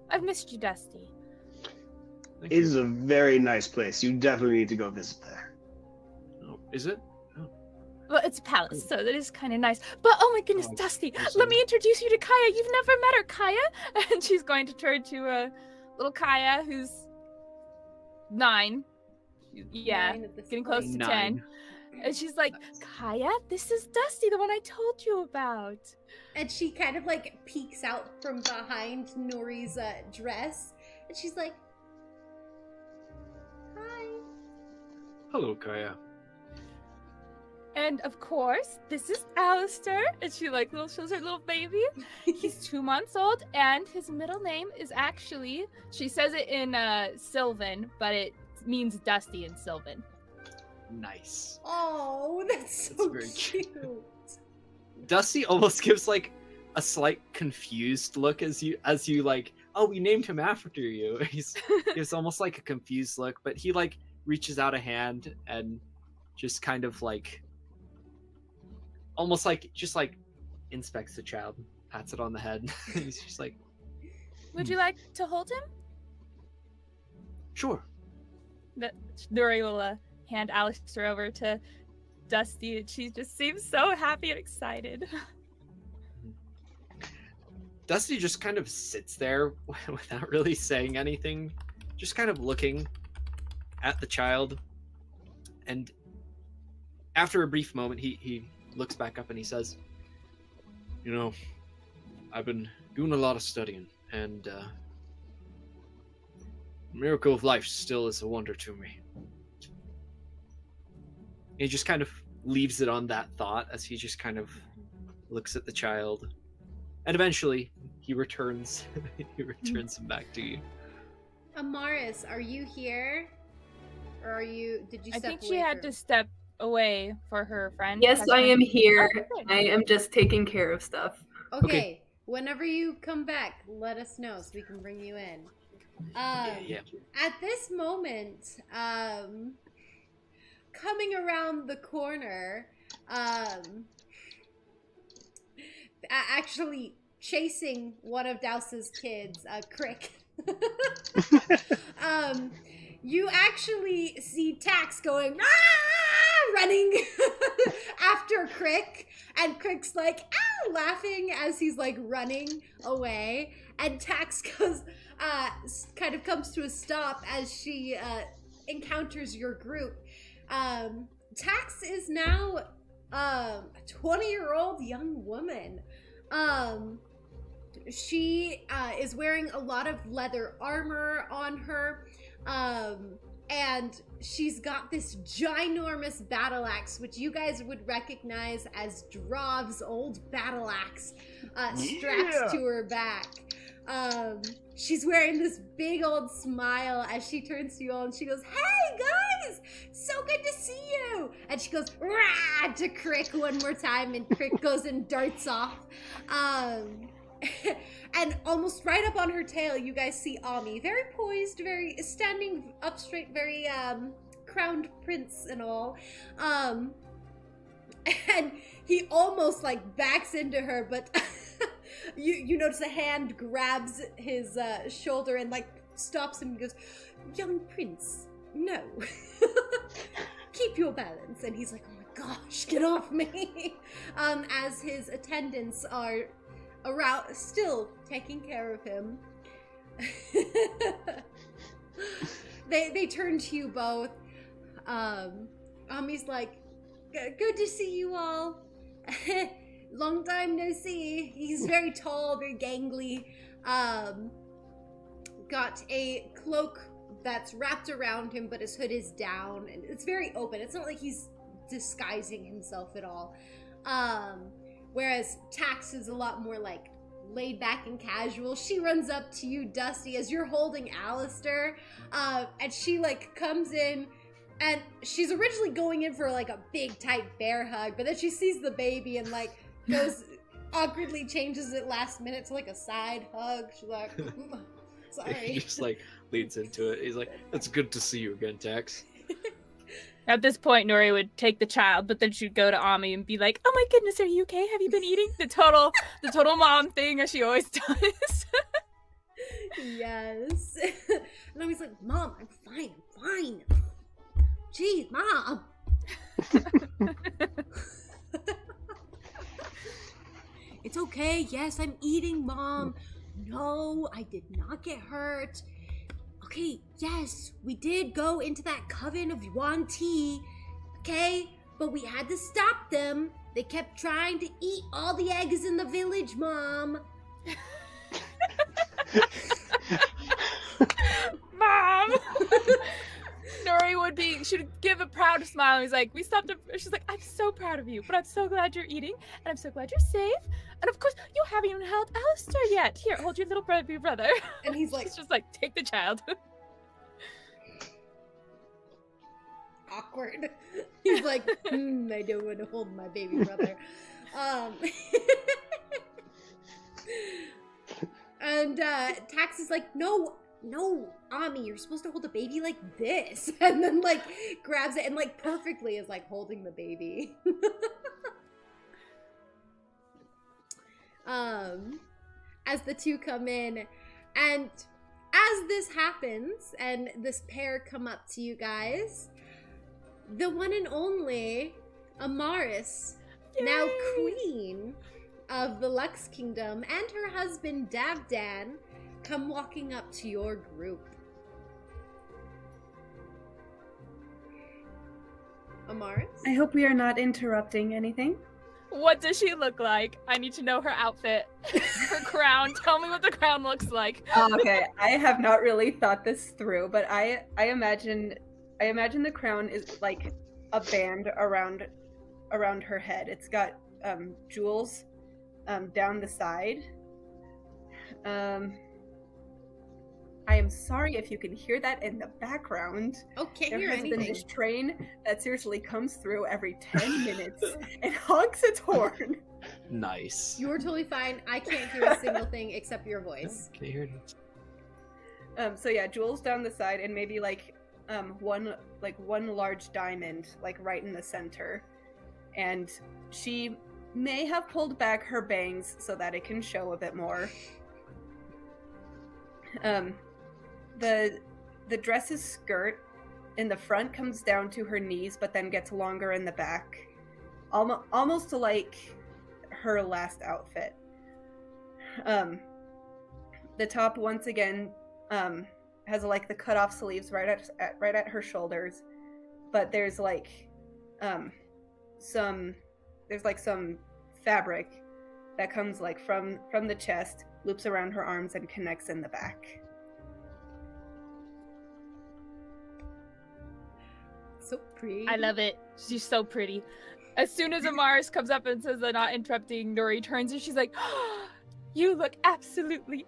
I've missed you, Dusty. Thank It you. is a very nice place. You definitely need to go visit there. Oh, is it? Well, it's a palace, so that is kind of nice. But oh my goodness, Oh, Dusty, I'm let sorry. me introduce you to Kaya. You've never met her, Kaya. And she's going to turn to little Kaya, who's 9. Yeah, 9 at this getting close point. to 10. 9. And she's like, Nice. Kaya, this is Dusty, the one I told you about. And she kind of like peeks out from behind Nuri's dress, and she's like, "Hi." Hello, Kaya. And of course, this is Alistair. And she like shows her little baby. He's 2 months old, and his middle name is actually, she says it in Sylvan, but it means Dusty in Sylvan. Nice. Oh, that's That's so very cute. Dusty almost gives like a slight confused look as you like, oh, we named him after you. He's almost like a confused look, but he like reaches out a hand and just kind of like almost like just like inspects the child, pats it on the head. He's just like, Would you like to hold him? sure. Nuri will hand Alistair over to Dusty, and she just seems so happy and excited. Dusty just kind of sits there without really saying anything, just kind of looking at the child. And after a brief moment, he looks back up and he says, you know, I've been doing a lot of studying, and miracle of life still is a wonder to me. He just kind of leaves it on that thought as he just kind of looks at the child, and eventually he returns him back to you. Amaris, are you here? Or did you I step think she away had from- to step away for her friend. Yes, I am here. Oh, good. I am just taking care of stuff. Okay, whenever you come back, let us know so we can bring you in. Yeah. At this moment, coming around the corner, actually chasing one of Douse's kids, Crick. You actually see Tax going, "Ah!" running after Crick, and Crick's like, "Ah!" laughing as he's like running away, and Tax goes, kind of comes to a stop as she encounters your group. Tax is now a 20-year-old young woman. She is wearing a lot of leather armor on her, and she's got this ginormous battle axe, which you guys would recognize as Drov's old battle axe, strapped to her back. She's wearing this big old smile as she turns to you all and she goes, "Hey guys, so good to see you!" And she goes, "Rah!" to Crick one more time, and Crick goes and darts off. And almost right up on her tail, you guys see Ami, very poised, very standing up straight, very crowned prince and all. And he almost like backs into her, but you notice a hand grabs his shoulder and like stops him and goes, "Young prince, no." "Keep your balance." And he's like, "Oh my gosh, get off me." As his attendants are around, still taking care of him. They turn to you both. Ami's like, "Good to see you all. Long time no see." He's very tall, very gangly. Got a cloak that's wrapped around him, but his hood is down, and it's very open. It's not like he's disguising himself at all. Whereas Tax is a lot more like laid back and casual. She runs up to you, Dusty, as you're holding Alistair, and she like comes in, and she's originally going in for like a big tight bear hug, but then she sees the baby and like goes awkwardly changes it last minute to like a side hug. She's like, "Sorry." He just like leads into it. He's like, "It's good to see you again, Tex." At this point, Nuri would take the child, but then she'd go to Ami and be like, "Oh my goodness, are you okay? Have you been eating?" The total mom thing, as she always does. Yes. And Nomi's like, Mom, I'm fine. Jeez, Mom. It's okay. Yes, I'm eating, Mom. No, I did not get hurt. Okay, yes, we did go into that coven of Yuan Ti. Okay, but we had to stop them. They kept trying to eat all the eggs in the village, Mom. Mom! Nuri she'd give a proud smile. He's like, we stopped him. She's like, I'm so proud of you, but I'm so glad you're eating, and I'm so glad you're safe. And of course, you haven't even held Alistair yet. Here, hold your little baby brother. And he's like, She's just like, take the child. Awkward. He's like, I don't want to hold my baby brother. And Tax is like, no, Ami, you're supposed to hold the baby like this. And then like grabs it and like perfectly is like holding the baby. As the two come in, and as this happens and this pair come up to you guys, the one and only Amaris, now queen of the Lux Kingdom, and her husband Davdan come walking up to your group. Amaris? I hope we are not interrupting anything. What does she look like? I need to know her outfit. Her crown. Tell me what the crown looks like. Okay, I have not really thought this through, but I imagine the crown is like a band around her head. It's got jewels down the side. I am sorry if you can hear that in the background. Oh, can't There hear has anything. been this train that seriously comes through every 10 minutes and honks its horn. Nice. You are totally fine. I can't hear a single thing except your voice. Can you hear it? So yeah, jewels down the side, and maybe one large diamond like right in the center. And she may have pulled back her bangs so that it can show a bit more. The dress's skirt in the front comes down to her knees, but then gets longer in the back, almost to like her last outfit. The top once again has like the cut off sleeves right at her shoulders, but there's some fabric that comes like from the chest, loops around her arms, and connects in the back. So pretty. I love it. She's so pretty. As soon as Amaris comes up and says they're not interrupting, Nuri turns and she's like, oh, you look absolutely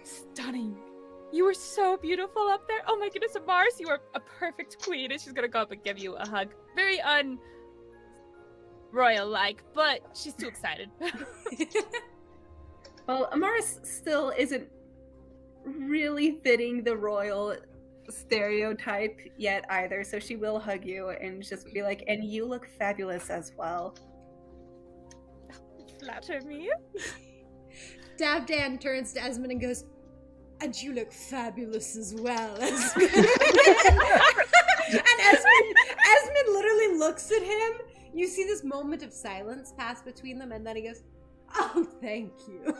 stunning. You were so beautiful up there. Oh my goodness, Amaris, you are a perfect queen. And she's gonna go up and give you a hug. Very royal-like, but she's too excited. Well, Amaris still isn't really fitting the royal stereotype yet either, so she will hug you and just be like, and you look fabulous as well. Flatter me. Davdan turns to Esmond and goes, and you look fabulous as well, Esmond. And Esmond literally looks at him. You see this moment of silence pass between them, and then he goes, oh, thank you.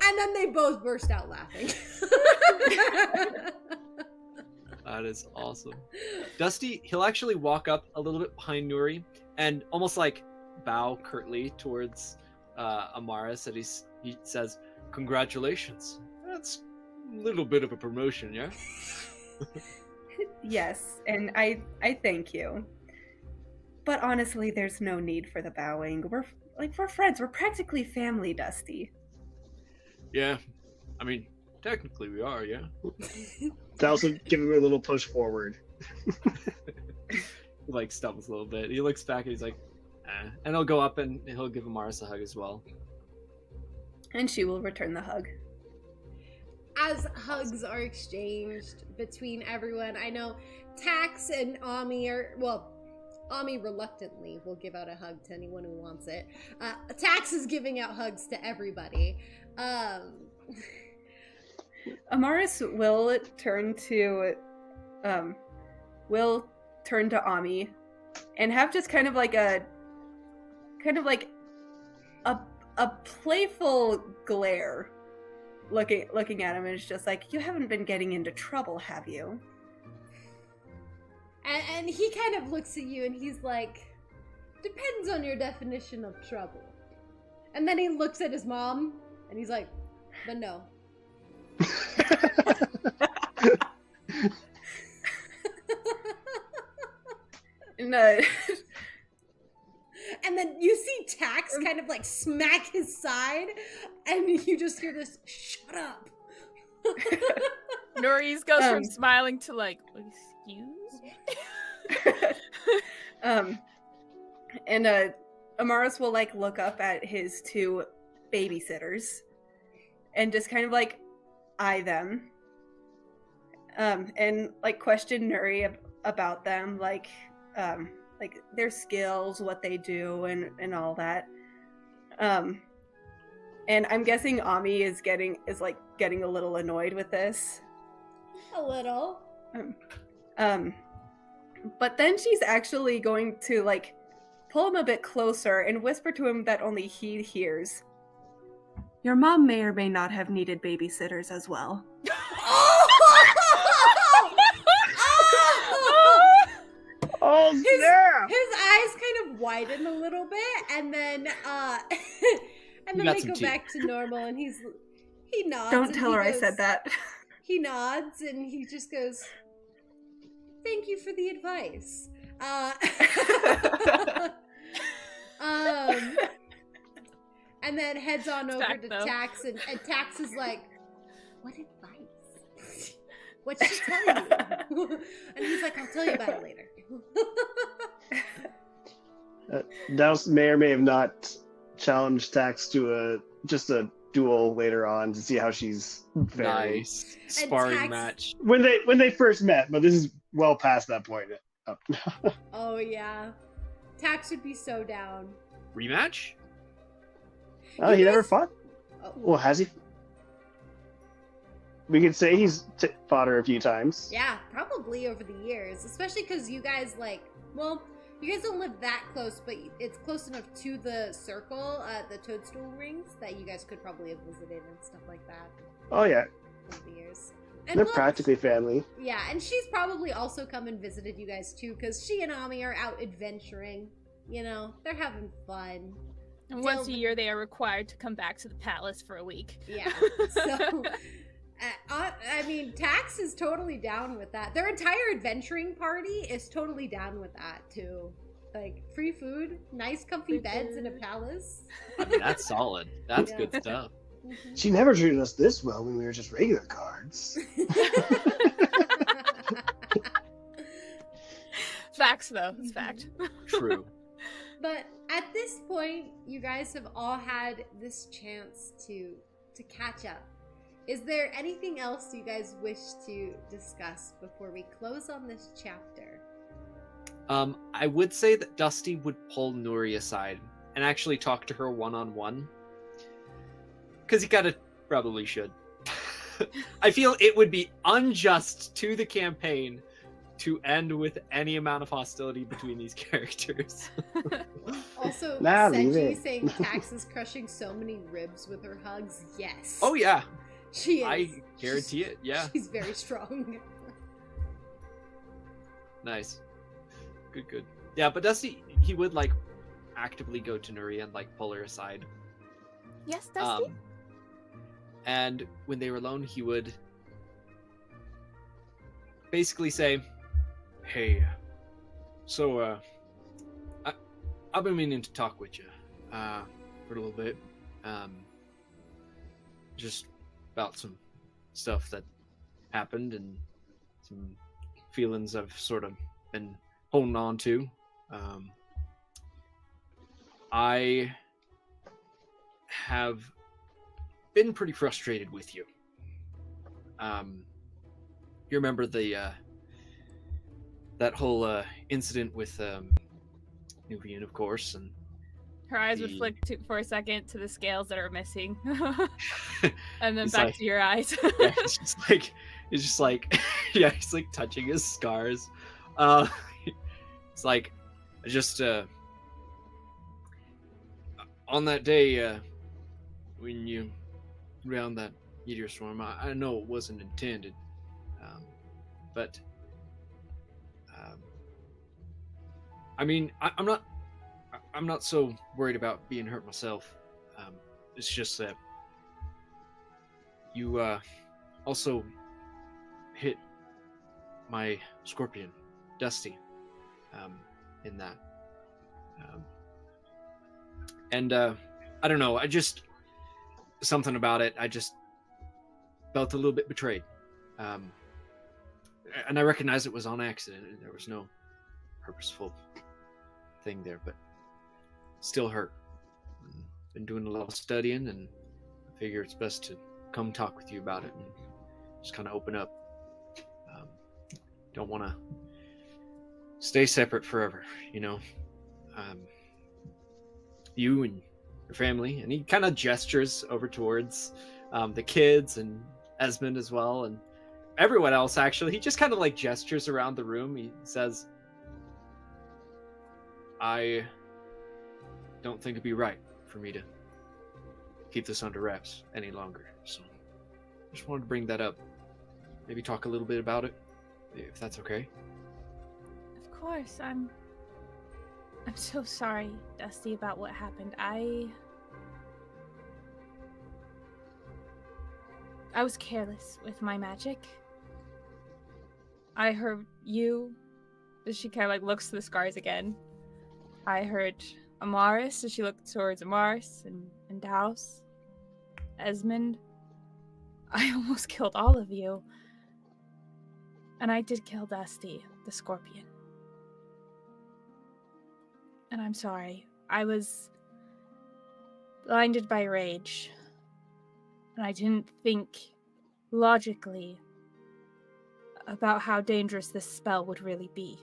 And then they both burst out laughing. That is awesome. Dusty, he'll actually walk up a little bit behind Nuri and almost like bow curtly towards Amaris, and he says, congratulations. That's a little bit of a promotion, yeah? Yes, and I thank you. But honestly, there's no need for the bowing. We're friends. We're practically family, Dusty. Yeah. I mean, technically we are, yeah? Douse will give him a little push forward. He like stumbles a little bit. He looks back and he's like, eh. And he'll go up and he'll give Amaris a hug as well. And she will return the hug. As hugs are exchanged between everyone, I know Tax and Ami Ami reluctantly will give out a hug to anyone who wants it. Tax is giving out hugs to everybody. Amaris will turn to Ami and have just kind of like a playful glare looking at him, and it's just like, you haven't been getting into trouble, have you? And he kind of looks at you and he's like, depends on your definition of trouble. And then he looks at his mom and he's like, but no. No. And then you see Tax kind of like smack his side, and you just hear this, shut up. Nuri goes from smiling to like, excuse me? And Amaris will like look up at his two babysitters and just kind of like eye them, and like question Nuri about them, like their skills, what they do, and all that. And I'm guessing Ami is getting a little annoyed with this. A little. But then she's actually going to like pull him a bit closer and whisper to him that only he hears. Your mom may or may not have needed babysitters as well. Oh, snap! His eyes kind of widen a little bit, and then and then they go back to normal, and he nods. Don't tell her I said that. He nods and he just goes, "Thank you for the advice." And then heads on over to Tax, and Tax is like, "What advice? What'd she tell you?" And he's like, "I'll tell you about it later." Douse may or may have not challenged Tax to just a duel later on to see how she's faring. Nice sparring Tax... match. When they first met, but this is well past that point. Oh yeah, Tax would be so down. Rematch? Oh, he never fought? Oh. Well, has he? We could say he's fought her a few times. Yeah, probably over the years, especially because you guys you guys don't live that close, but it's close enough to the circle, the toadstool rings, that you guys could probably have visited and stuff like that. Oh yeah, over the years. And they're practically family. Yeah, and she's probably also come and visited you guys too, because she and Ami are out adventuring. You know, they're having fun. And once a year, they are required to come back to the palace for a week. Yeah, so... I mean, Tax is totally down with that. Their entire adventuring party is totally down with that, too. Like, free food, nice comfy beds in a palace. I mean, that's solid. That's good stuff. Mm-hmm. She never treated us this well when we were just regular cards. Facts, though. It's fact. True. But at this point, you guys have all had this chance to catch up. Is there anything else you guys wish to discuss before we close on this chapter? I would say that Dusty would pull Nuri aside and actually talk to her one-on-one. Because he kind of probably should. I feel it would be unjust to the campaign to end with any amount of hostility between these characters. Also, Nah, Senji saying Tax is crushing so many ribs with her hugs. Yes. Oh, yeah. She is. I guarantee it, yeah. She's very strong. Nice. Good. Yeah, but Dusty, he would, like, actively go to Nuri and, like, pull her aside. Yes, Dusty? And when they were alone, he would basically say, "Hey, so, I've been meaning to talk with you, for a little bit, just about some stuff that happened and some feelings I've sort of been holding on to. I have been pretty frustrated with you. You remember the that whole incident with Nubian, of course, and Her eyes would flick for a second to the scales that are missing, and then He's back like- to your eyes. Yeah, he's just like, yeah, he's like touching his scars. It's like, just on that day when you round that meteor storm, I know it wasn't intended, but I mean, I'm not so worried about being hurt myself. It's just that you also hit my scorpion, Dusty, in that. And I don't know, something about it, I just felt a little bit betrayed. And I recognize it was on accident, and there was no purposeful thing there, but still hurt. Been doing a lot of studying, and I figure it's best to come talk with you about it and just kind of open up. Don't want to stay separate forever, you know. You and your family, and he kind of gestures over towards the kids and Esmond as well, and everyone else. Actually, he just kind of like gestures around the room. He says, I don't think it'd be right for me to keep this under wraps any longer, so just wanted to bring that up, maybe talk a little bit about it, if that's okay. Of course, I'm so sorry, Dusty, about what happened. I was careless with my magic. I heard you. She kind of like looks to the scars again. I heard Amaris, so she looked towards Amaris and Douse. Esmond. I almost killed all of you. And I did kill Dusty, the scorpion. And I'm sorry. I was blinded by rage. And I didn't think logically about how dangerous this spell would really be.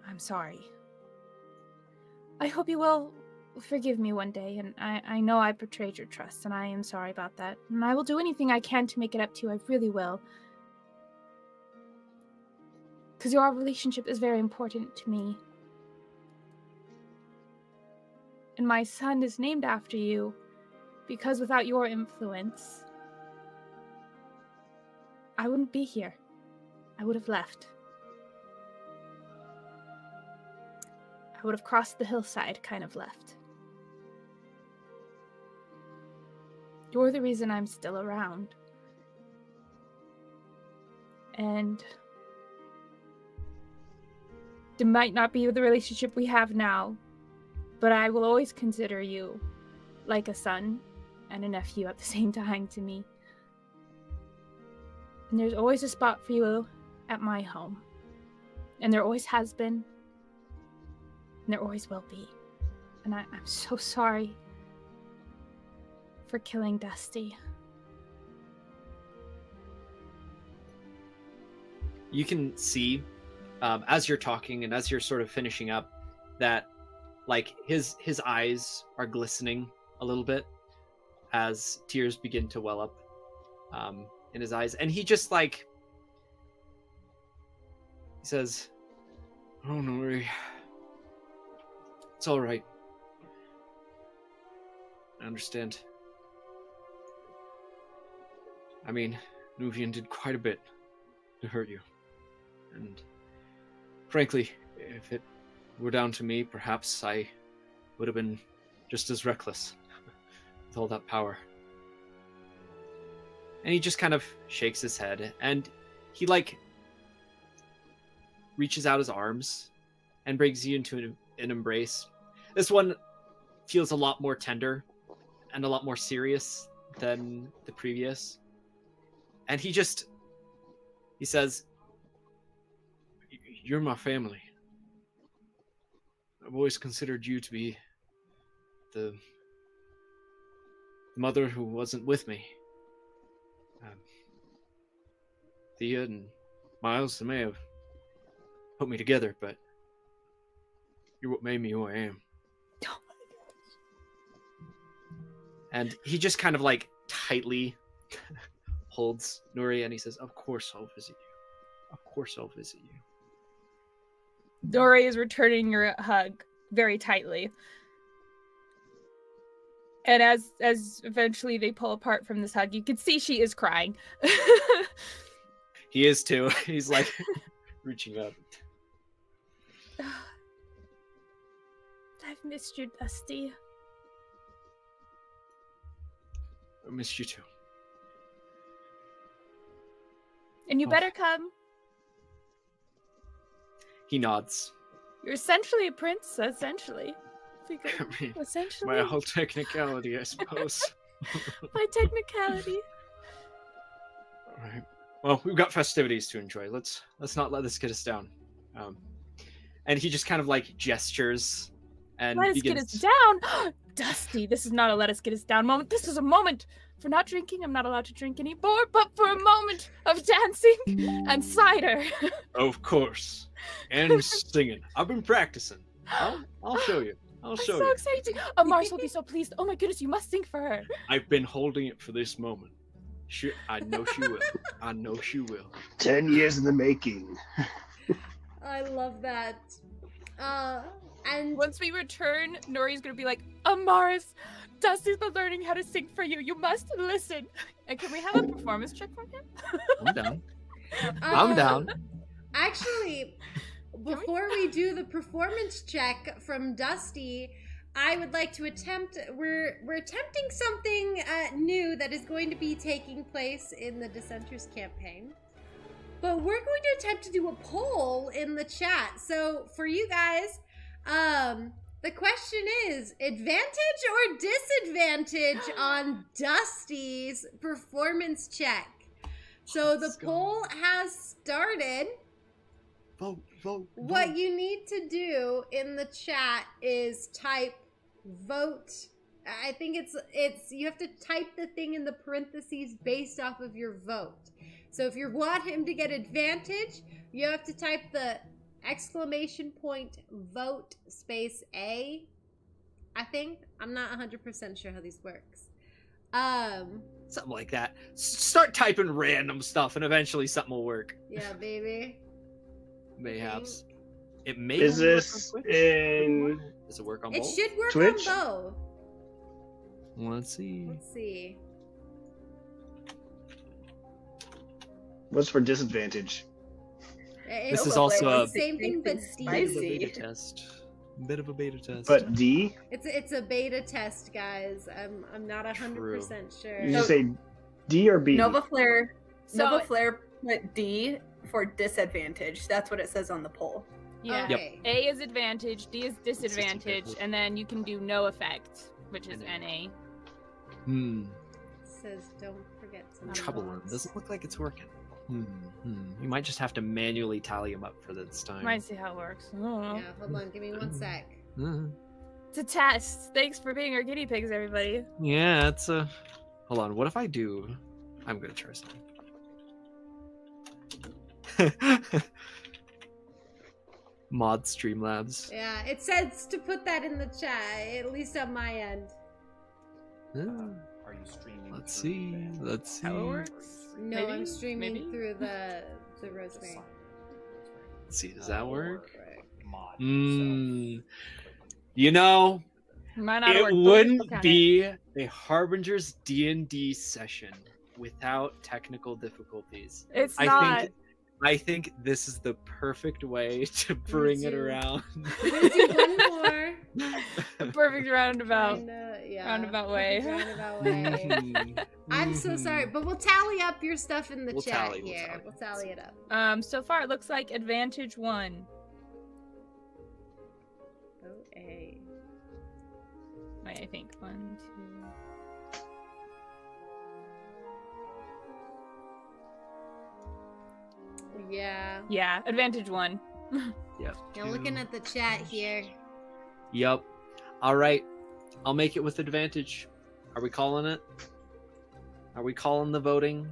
I'm sorry. I hope you will forgive me one day, and I know I betrayed your trust, and I am sorry about that. And I will do anything I can to make it up to you, I really will. Because your relationship is very important to me. And my son is named after you, because without your influence, I wouldn't be here. I would have left. I would have crossed the hillside, kind of left. You're the reason I'm still around. And it might not be the relationship we have now, but I will always consider you like a son and a nephew at the same time to me. And there's always a spot for you at my home. And there always has been. And there always will be. And I'm so sorry for killing Dusty. You can see, as you're talking and as you're sort of finishing up, that like his eyes are glistening a little bit as tears begin to well up in his eyes, and he just like he says, "Oh, Nuri, it's all right. I understand. I mean, Nuvian did quite a bit to hurt you. And frankly, if it were down to me, perhaps I would have been just as reckless with all that power." And he just kind of shakes his head, and he like reaches out his arms and brings you into an embrace. This one feels a lot more tender and a lot more serious than the previous. And he says, "You're my family. I've always considered you to be the mother who wasn't with me. Thea and Miles, they may have put me together, but You're what made me who I am. And he just kind of like tightly holds Nuri and he says, of course I'll visit you. Of course I'll visit you. Nuri is returning your hug very tightly. And as eventually they pull apart from this hug, you can see she is crying. He is too. He's like reaching up. I've missed you, Dusty. I missed you too. And you better come. He nods. You're essentially a prince, essentially. I mean, Essentially. my whole technicality, I suppose. By technicality. All right. Well, we've got festivities to enjoy. Let's not let this get us down. And he just kind of like gestures and let us get us down. Dusty, this is not a let us get us down moment. This is a moment for not drinking. I'm not allowed to drink anymore, but for a moment of dancing and cider. Of course. And singing. I've been practicing. I'll show you. I'll show I'm so you. excited. Amaris will be so pleased. Oh my goodness, you must sing for her. I've been holding it for this moment. I know she will. I know she will. 10 years in the making. I love that. And Once we return, Nori's gonna be like, Amaris, Dusty's been learning how to sing for you. You must listen. And can we have a performance check from him? I'm down. I'm down. Actually, before we do the performance check from Dusty, I would like to attempt. We're attempting something new that is going to be taking place in the Dissenters campaign. But we're going to attempt to do a poll in the chat. So for you guys, the question is advantage or disadvantage on Dusty's performance check. So the poll has started. Vote. What you need to do in the chat is type vote. I think it's you have to type the thing in the parentheses based off of your vote. So if you want him to get advantage, you have to type the exclamation point vote space A. I think. I'm not 100% sure how these works. Something like that. Start typing random stuff and eventually something will work. Yeah, baby. Mayhaps. It may Is only work this on Twitch. in Does it work on It both? should work Twitch? on both. Let's see. Let's see. what's for disadvantage? It's This is also the a same thing, but bit of a Spicy. beta test. Bit of a beta test. But D? it's a beta test, guys. I'm not 100% sure. You just say D or B? Nova Flare So- put D for disadvantage. That's what it says on the poll. Yeah. Okay. A is advantage, D is disadvantage, 60-50. and then you can do no effect, which is NA. It says don't forget to Trouble one. Doesn't look like it's working. You might just have to manually tally them up for this time. Might see how it works. I don't know. Yeah, hold on. Give me 1 sec. It's a test. Thanks for being our guinea pigs, everybody. Yeah, it's a... Hold on, what if I do... I'm gonna try something. Mod Streamlabs. Yeah, it says to put that in the chat, at least on my end. Are you streaming? Let's through see. that? Let's see. How it works? No, Maybe? I'm streaming Maybe? through the The Rosemary. sign. Let's see. Does that work? Mod You know, Might not it work, but we'll wouldn't count it. be a Harbingers D&D session without technical difficulties. It's I not. think I think this is the perfect way to bring it do- around. We're gonna do one more. A perfect roundabout. Yeah, Roundabout way. roundabout way. I'm so sorry, but we'll tally up your stuff in the We'll chat tally, we'll here. tally. We'll tally it up. So far it looks like advantage 1. Okay. Wait, I think 1, 2. Yeah. Yeah, advantage 1. Yep. Now looking at the chat here. Yep. All right. I'll make it with advantage. Are we calling it? Are we calling the voting?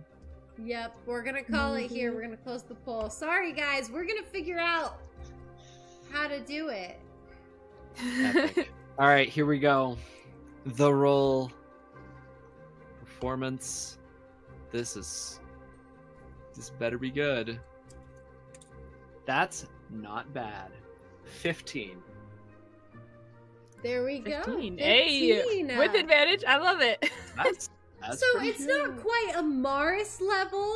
Yep, we're gonna call it here. We're gonna close the poll. Sorry guys, we're gonna figure out how to do it. Epic. All right, here we go. The roll. Performance. This better be good. That's not bad. 15. There we 15. go. Hey, 15. with advantage. I love it. That's So pretty it's good. not quite a Morris level,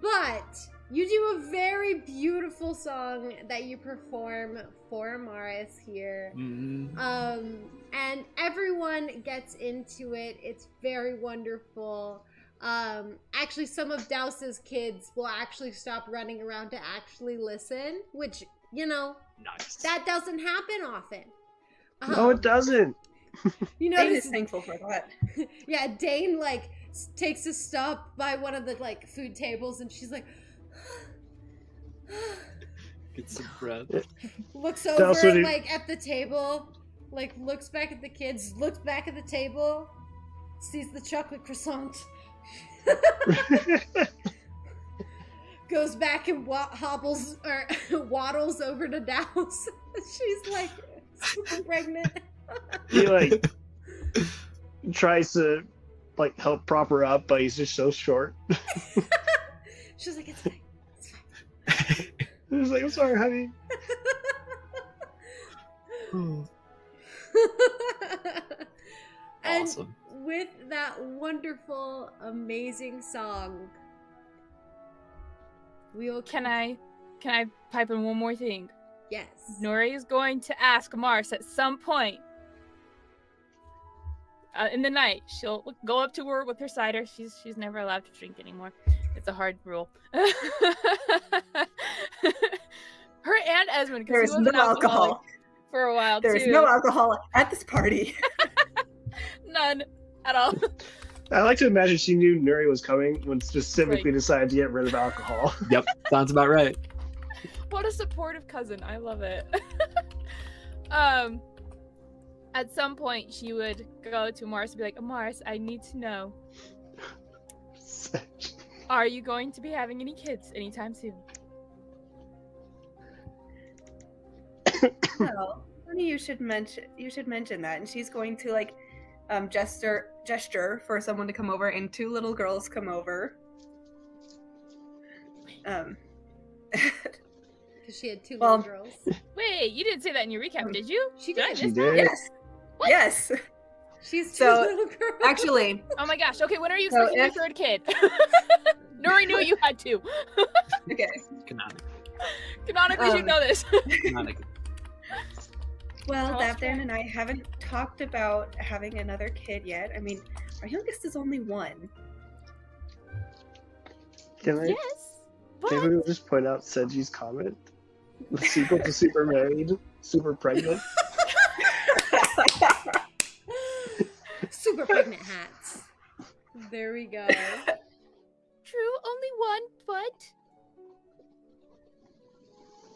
but you do a very beautiful song that you perform for Morris here. Mhm. And everyone gets into it. It's very wonderful. Actually, some of Douse's kids will actually stop running around to actually listen, which, you know, Nice. that doesn't happen often. No, it doesn't. You Dane notice, is thankful for that. yeah, Dane like takes a stop by one of the like food tables, and she's like, Get some bread. looks Douse over would- like at the table, like looks back at the kids, looks back at the table, sees the chocolate croissant, goes back and hobbles or waddles over to Douse. She's like super pregnant. He like tries to like help prop her up, but he's just so short. She's like, it's fine. It's fine. He's like, I'm sorry, honey. And Awesome. with that wonderful, amazing song, we will. Can I pipe in one more thing? Yes. Nuri is going to ask Mars at some point in the night. She'll go up to her with her cider. She's never allowed to drink anymore. It's a hard rule. Her and Esmond, because There he is was no an alcoholic alcohol. for a while There is too. no alcohol at this party. None at all. I like to imagine she knew Nuri was coming when specifically Right. decided to get rid of alcohol. Yep, sounds about right. What a supportive cousin. I love it. At some point she would go to Mars and be like, Mars, I need to know, are you going to be having any kids anytime soon? Well, funny you should mention that, and she's going to like gesture for someone to come over, and two little girls come over. Because she had two Well- little girls. Wait, you didn't say that in your recap, did you? She Did I did. miss She that? did. Yes. What? Yes. She's two So, little girls. Actually, Oh my gosh. Okay, when are you So expecting your if- third kid? Nuri knew you had two. okay. Canonically, you know this. Canonically. Well, Tell us Davdan and I haven't talked about having another kid yet. I mean, our youngest is only 1. Can I Yes. But maybe just point out Seji's comment? The sequel to Super Married, Super Pregnant. Super pregnant hats. There we go. true, only one, but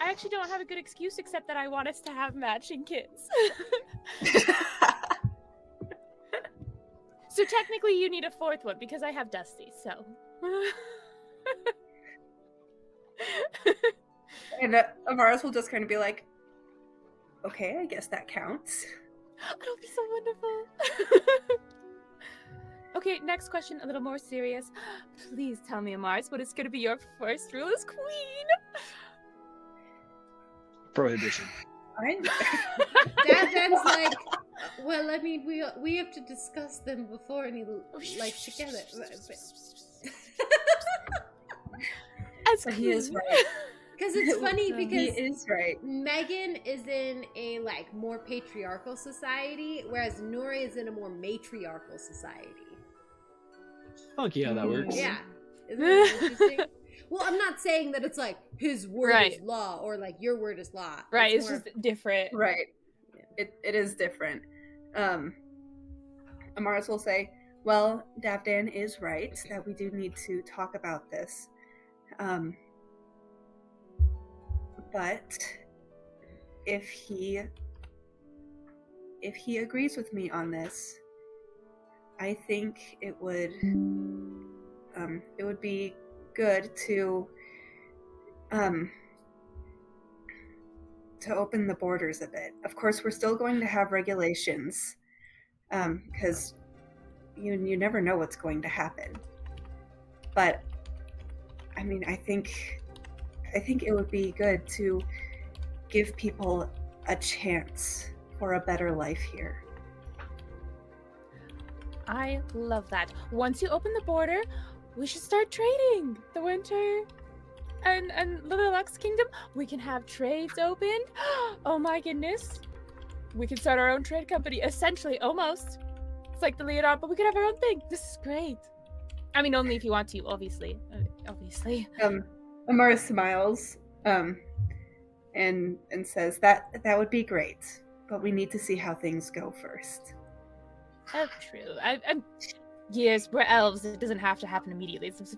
I actually don't have a good excuse except that I want us to have matching kids. So technically you need a fourth one because I have Dusty, so. And Amaris will just kind of be like, okay, I guess that counts. It'll be so wonderful. Okay, next question, a little more serious. Please tell me, Amaris, what is going to be your first rule as queen? Prohibition. Dad's like, well, I mean, we have to discuss them before any like together. As But he is queen. right. Because it's funny He because is right. Megan is in a like more patriarchal society, whereas Nuri is in a more matriarchal society. Funky how that works. Yeah, isn't that interesting? Well, I'm not saying that it's like his word Right. is law or like your word is law. Right, it's more- just different. Right. It is different. Amaris will say, well, Davdan is right that we do need to talk about this. But if he agrees with me on this, I think it would be good to to open the borders a bit. Of course, we're still going to have regulations, because you never know what's going to happen. But I mean, I think it would be good to give people a chance for a better life here. I love that. Once you open the border, we should start trading. The winter and Little Lux Kingdom, we can have trades opened. Oh my goodness. We can start our own trade company, essentially, almost. It's like the Leonard, but we could have our own thing. This is great. I mean, only if you want to, obviously. Obviously. Amaris smiles, and says that would be great, but we need to see how things go first. Oh, true. I'm yes, we're elves. It doesn't have to happen immediately. It's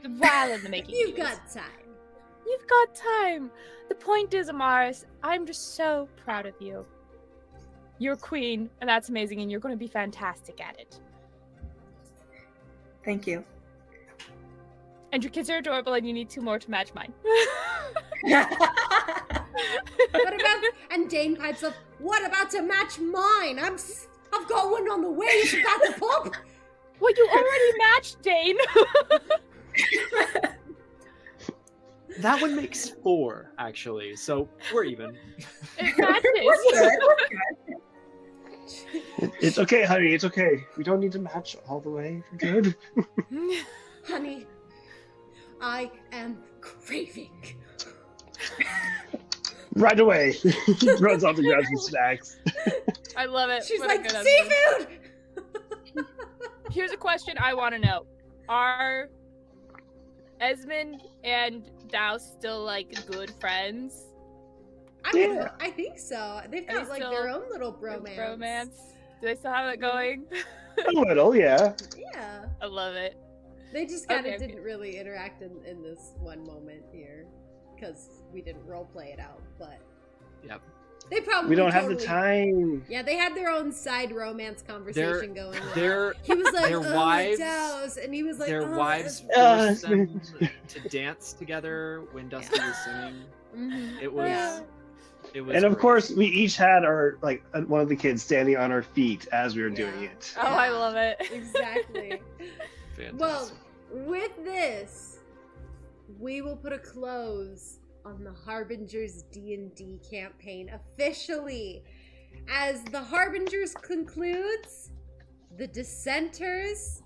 a while in the making. You've got time. You've got time. The point is, Amaris, I'm just so proud of you. You're queen, and that's amazing, and you're going to be fantastic at it. Thank you. And your kids are adorable, and you need 2 more to match mine. What about? And Dane pipes up. What about to match mine? I've got one on the way. It's about to pop. Well, you already matched, Dane. That one makes 4, actually, so we're even. It matches. It's okay, honey. It's okay. We don't need to match all the way. We're good. Honey, I am craving. Right away. He runs off to grab some snacks. I love it. She's What a like, good husband. seafood! Here's a question I want to know. Are Esmond and Douse still, like, good friends? I think so. They've Are got they like still their own little bromance. Bromance? Do they still have it going? A little, yeah. Yeah. I love it. They just kind of Okay, didn't really interact in this one moment here because we didn't role play it out, but Yep. they probably We don't have totally- the time. Yeah, they had their own side romance conversation going on. Their He was like, their "Oh, wives- Douse," and he was like, their "Oh, wives that's- forced them to dance together when Dusty was singing. Mhm. It was. Yeah. It was. And of great. course, we each had our one of the kids standing on our feet as we were doing Yeah. it. Oh, I love it. Exactly. Fantastic. Well, with this, we will put a close on the Harbingers D&D campaign officially. As the Harbingers concludes, the Dissenters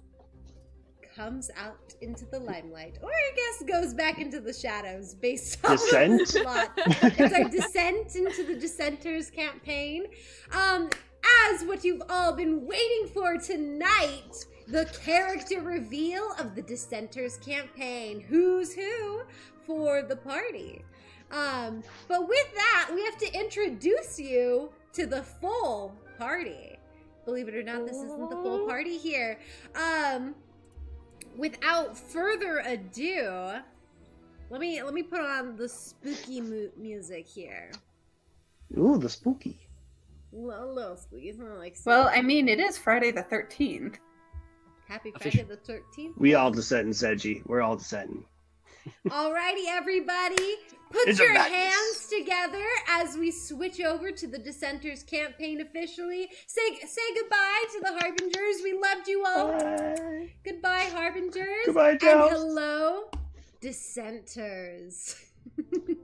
comes out into the limelight, or I guess goes back into the shadows based on Descent? the plot. It's our descent into the Dissenters campaign. As what you've all been waiting for tonight, the character reveal of the Dissenters campaign. Who's who for the party. But with that, we have to introduce you to the full party. Believe it or not, this isn't the full party here. Without further ado, let me put on the spooky music here. Ooh, the spooky. A little spooky. It's not like Well, I mean, it is Friday the 13th. Happy Friday Official. the 13th. We all descend, Seji. We're all descending. Alrighty, everybody, put It's a your madness. hands together as we switch over to the Dissenters campaign officially. Say goodbye to the Harbingers. We loved you all. Bye. Goodbye, Harbingers. Goodbye, And Douse. hello, Dissenters.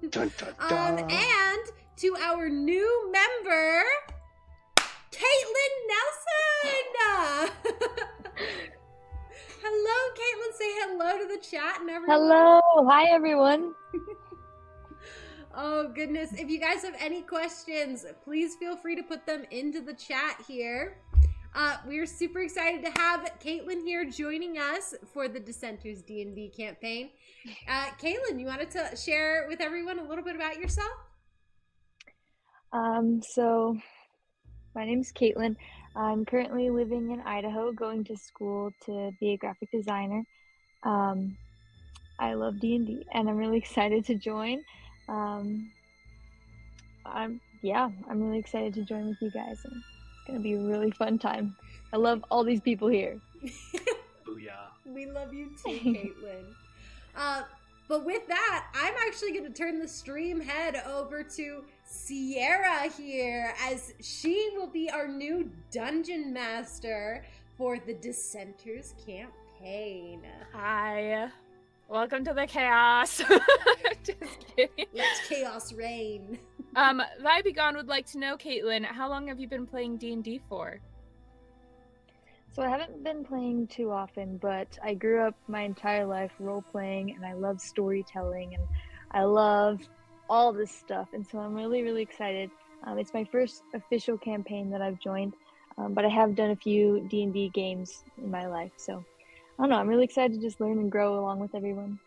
Dun, dun, dun. And to our new member, Caitlin Nelson. Hello, Caitlin. Say hello to the chat and everyone. Hello, hi everyone. Oh, goodness. If you guys have any questions, please feel free to put them into the chat here. We're super excited to have Caitlin here joining us for the Dissenters D&D campaign. Caitlin, you wanted to share with everyone a little bit about yourself? So my name's Caitlin. I'm currently living in Idaho, going to school to be a graphic designer. I love D&D, and I'm really excited to join. I'm really excited to join with you guys, and it's gonna be a really fun time. I love all these people here. Booyah. We love you too, Caitlin. But with that, I'm actually going to turn the stream head over to Sierra here, as she will be our new dungeon master for the Dissenters Campaign. Hi. Welcome to the chaos. Just kidding. Let chaos reign. Vibegone would like to know, Caitlin, how long have you been playing D&D for? So I haven't been playing too often, but I grew up my entire life role-playing, and I love storytelling, and I love all this stuff, and so I'm really, really excited. It's my first official campaign that I've joined, but I have done a few D&D games in my life, so I don't know, I'm really excited to just learn and grow along with everyone.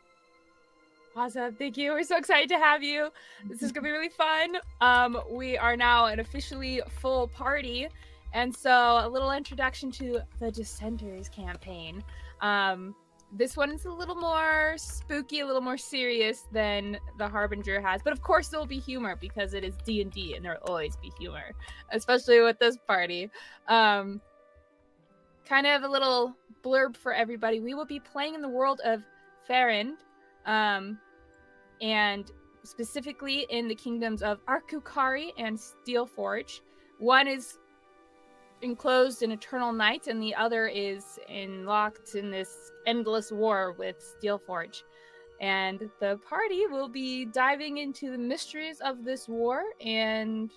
Awesome, thank you. We're so excited to have you. This is gonna be really fun. We are now an officially full party, and so a little introduction to the Dissenters Campaign. This one is a little more spooky, a little more serious than the Harbinger has, but of course there will be humor because it is D&D, and there will always be humor, especially with this party. Kind of a little blurb for everybody. We will be playing in the world of Farrand, and specifically in the kingdoms of Arkukari and Steelforge. One is enclosed in eternal night, and the other is locked in this endless war with Steelforge. And the party will be diving into the mysteries of this war and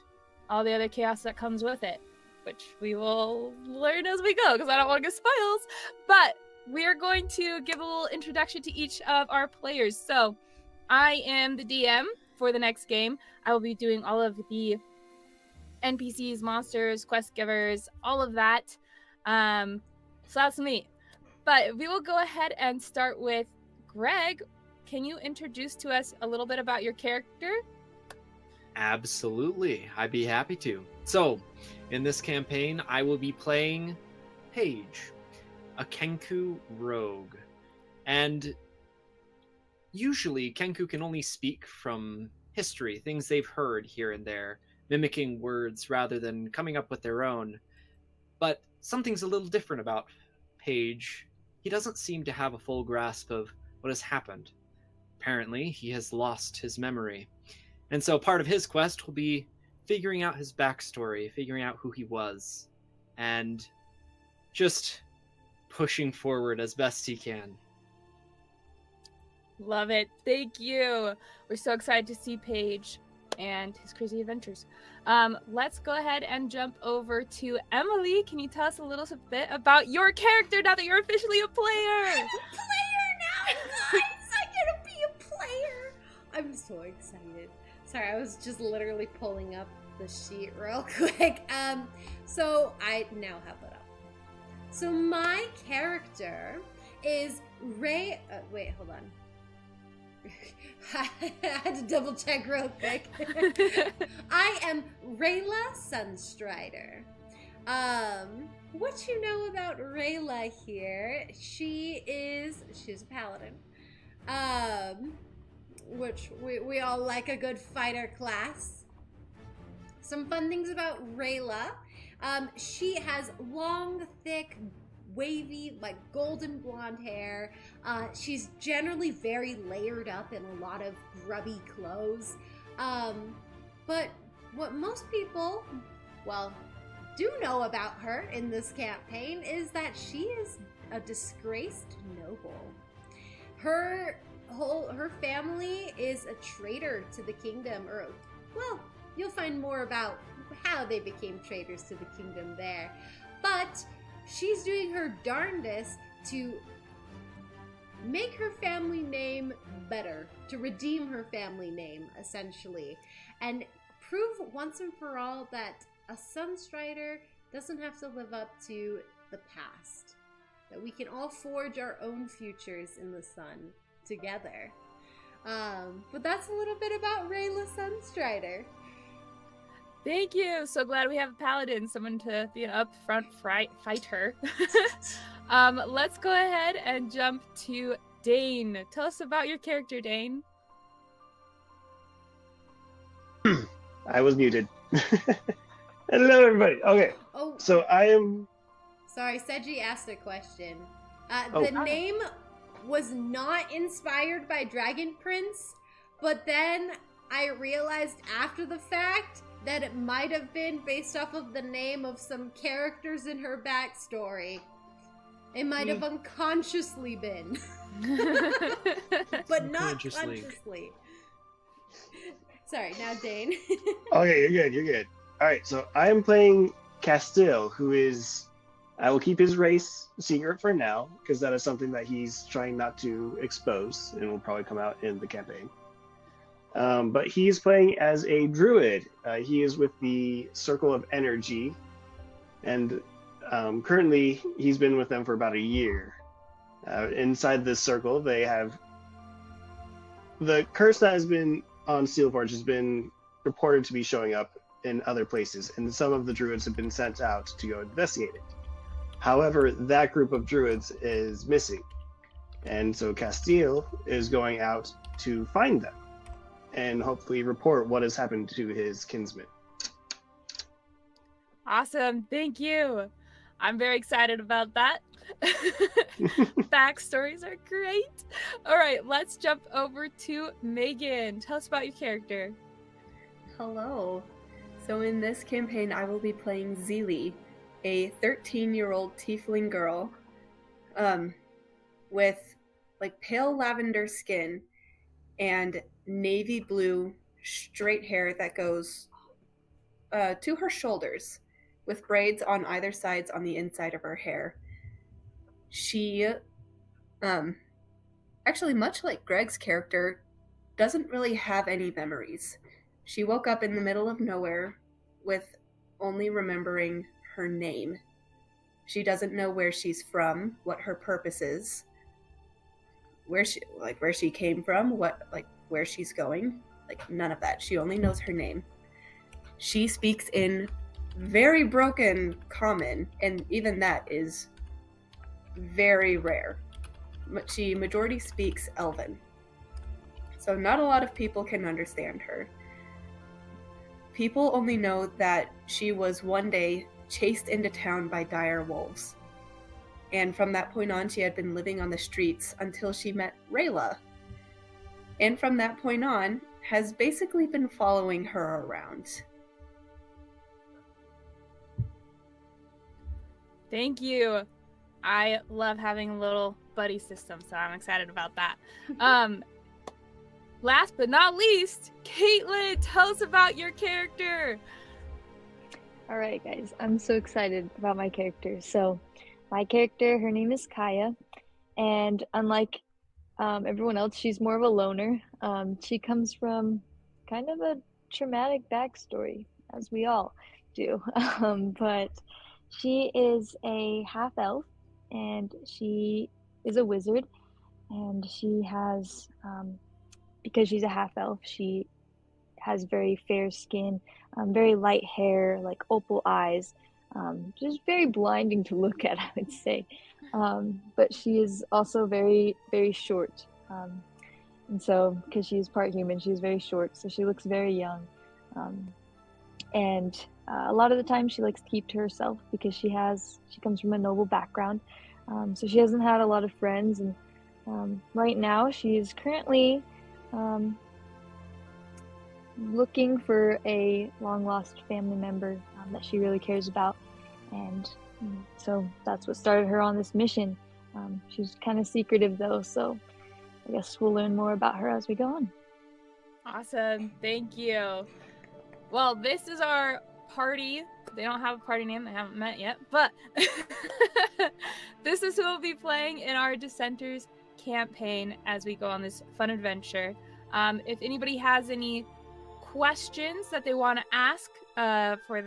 all the other chaos that comes with it, which we will learn as we go, because I don't want to get spoils. But we are going to give a little introduction to each of our players. So I am the DM for the next game. I will be doing all of the NPCs, monsters, quest givers, all of that. So that's me. But we will go ahead and start with Greg. Can you introduce to us a little bit about your character? Absolutely, I'd be happy to. So, in this campaign, I will be playing Paige, a Kenku rogue. And usually, Kenku can only speak from history, things they've heard here and there, mimicking words rather than coming up with their own. But something's a little different about Paige. He doesn't seem to have a full grasp of what has happened. Apparently, he has lost his memory. And so part of his quest will be figuring out his backstory, figuring out who he was, and just pushing forward as best he can. Love it. Thank you. We're so excited to see Paige and his crazy adventures. Let's go ahead and jump over to Emily. Can you tell us a little bit about your character now that you're officially a player? I'm a player now, guys! I get to be a player! I'm so excited. Sorry, I was just literally pulling up the sheet real quick. So I now have it up. So my character is Ray. Wait, hold on. I had to double check real quick. I am Rayla Sunstrider. What you know about Rayla here? She's a paladin. Which we all like a good fighter class. Some fun things about Rayla. She has long, thick, wavy, like golden blonde hair. She's generally very layered up in a lot of grubby clothes. But what most people, do know about her in this campaign is that she is a disgraced noble. Her family is a traitor to the kingdom, you'll find more about how they became traitors to the kingdom there. But she's doing her darndest to make her family name better, to redeem her family name, essentially, and prove once and for all that a Sunstrider doesn't have to live up to the past, that we can all forge our own futures in the sun together. But that's a little bit about Rayla Sunstrider. Thank you. So glad we have a paladin, someone to be an upfront fight her. Let's go ahead and jump to Dane. Tell us about your character, Dane. I was muted. Hello, everybody. Okay. Oh, So I am. sorry, Seji asked a question. Oh. The name was not inspired by Dragon Prince, but then I realized after the fact that it might have been based off of the name of some characters in her backstory. It might have unconsciously been. But not consciously. Sorry, now Dane. Okay, you're good. All right, so I am playing Castile, who is... I will keep his race secret for now, because that is something that he's trying not to expose, and will probably come out in the campaign. But he's playing as a druid. He is with the Circle of Energy, and currently he's been with them for about a year. Inside this circle, they have the curse that has been on Steelforge has been reported to be showing up in other places, and some of the druids have been sent out to go investigate it. However, that group of druids is missing, and so Castile is going out to find them and hopefully report what has happened to his kinsman. Awesome. Thank you. I'm very excited about that. Backstories are great. All right, let's jump over to Megan. Tell us about your character. Hello. So in this campaign, I will be playing Zeely, a 13-year-old tiefling girl with like pale lavender skin and navy blue straight hair that goes to her shoulders with braids on either sides on the inside of her hair. She, actually much like Greg's character, doesn't really have any memories. She woke up in the middle of nowhere with only remembering her name. She doesn't know where she's from, what her purpose is, where she came from, where she's going, none of that. She only knows her name. She speaks in very broken common, and even that is very rare. She majority speaks Elven, so not a lot of people can understand her. People only know that she was one day chased into town by dire wolves, and from that point on she had been living on the streets until she met Rayla, and from that point on has basically been following her around. Thank you. I love having a little buddy system, so I'm excited about that. Last but not least, Caitlin, tell us about your character. All right, guys, I'm so excited about my character. So, my character, her name is Kaya, and unlike everyone else, she's more of a loner. She comes from kind of a traumatic backstory, as we all do. But she is a half-elf, and she is a wizard, and she has, because she's a half-elf, she has very fair skin, very light hair, like opal eyes, just very blinding to look at, I would say. But she is also very, very short. And so, because she's part human, she's very short, so she looks very young. And a lot of the time she likes to keep to herself because she comes from a noble background. So she hasn't had a lot of friends, and right now she is currently looking for a long-lost family member that she really cares about, and so that's what started her on this mission. She's kind of secretive though, so I guess we'll learn more about her as we go on. Awesome. Thank you. Well, this is our party. They don't have a party name. They haven't met yet, but this is who will be playing in our Dissenters campaign as we go on this fun adventure. If anybody has any questions that they want to ask for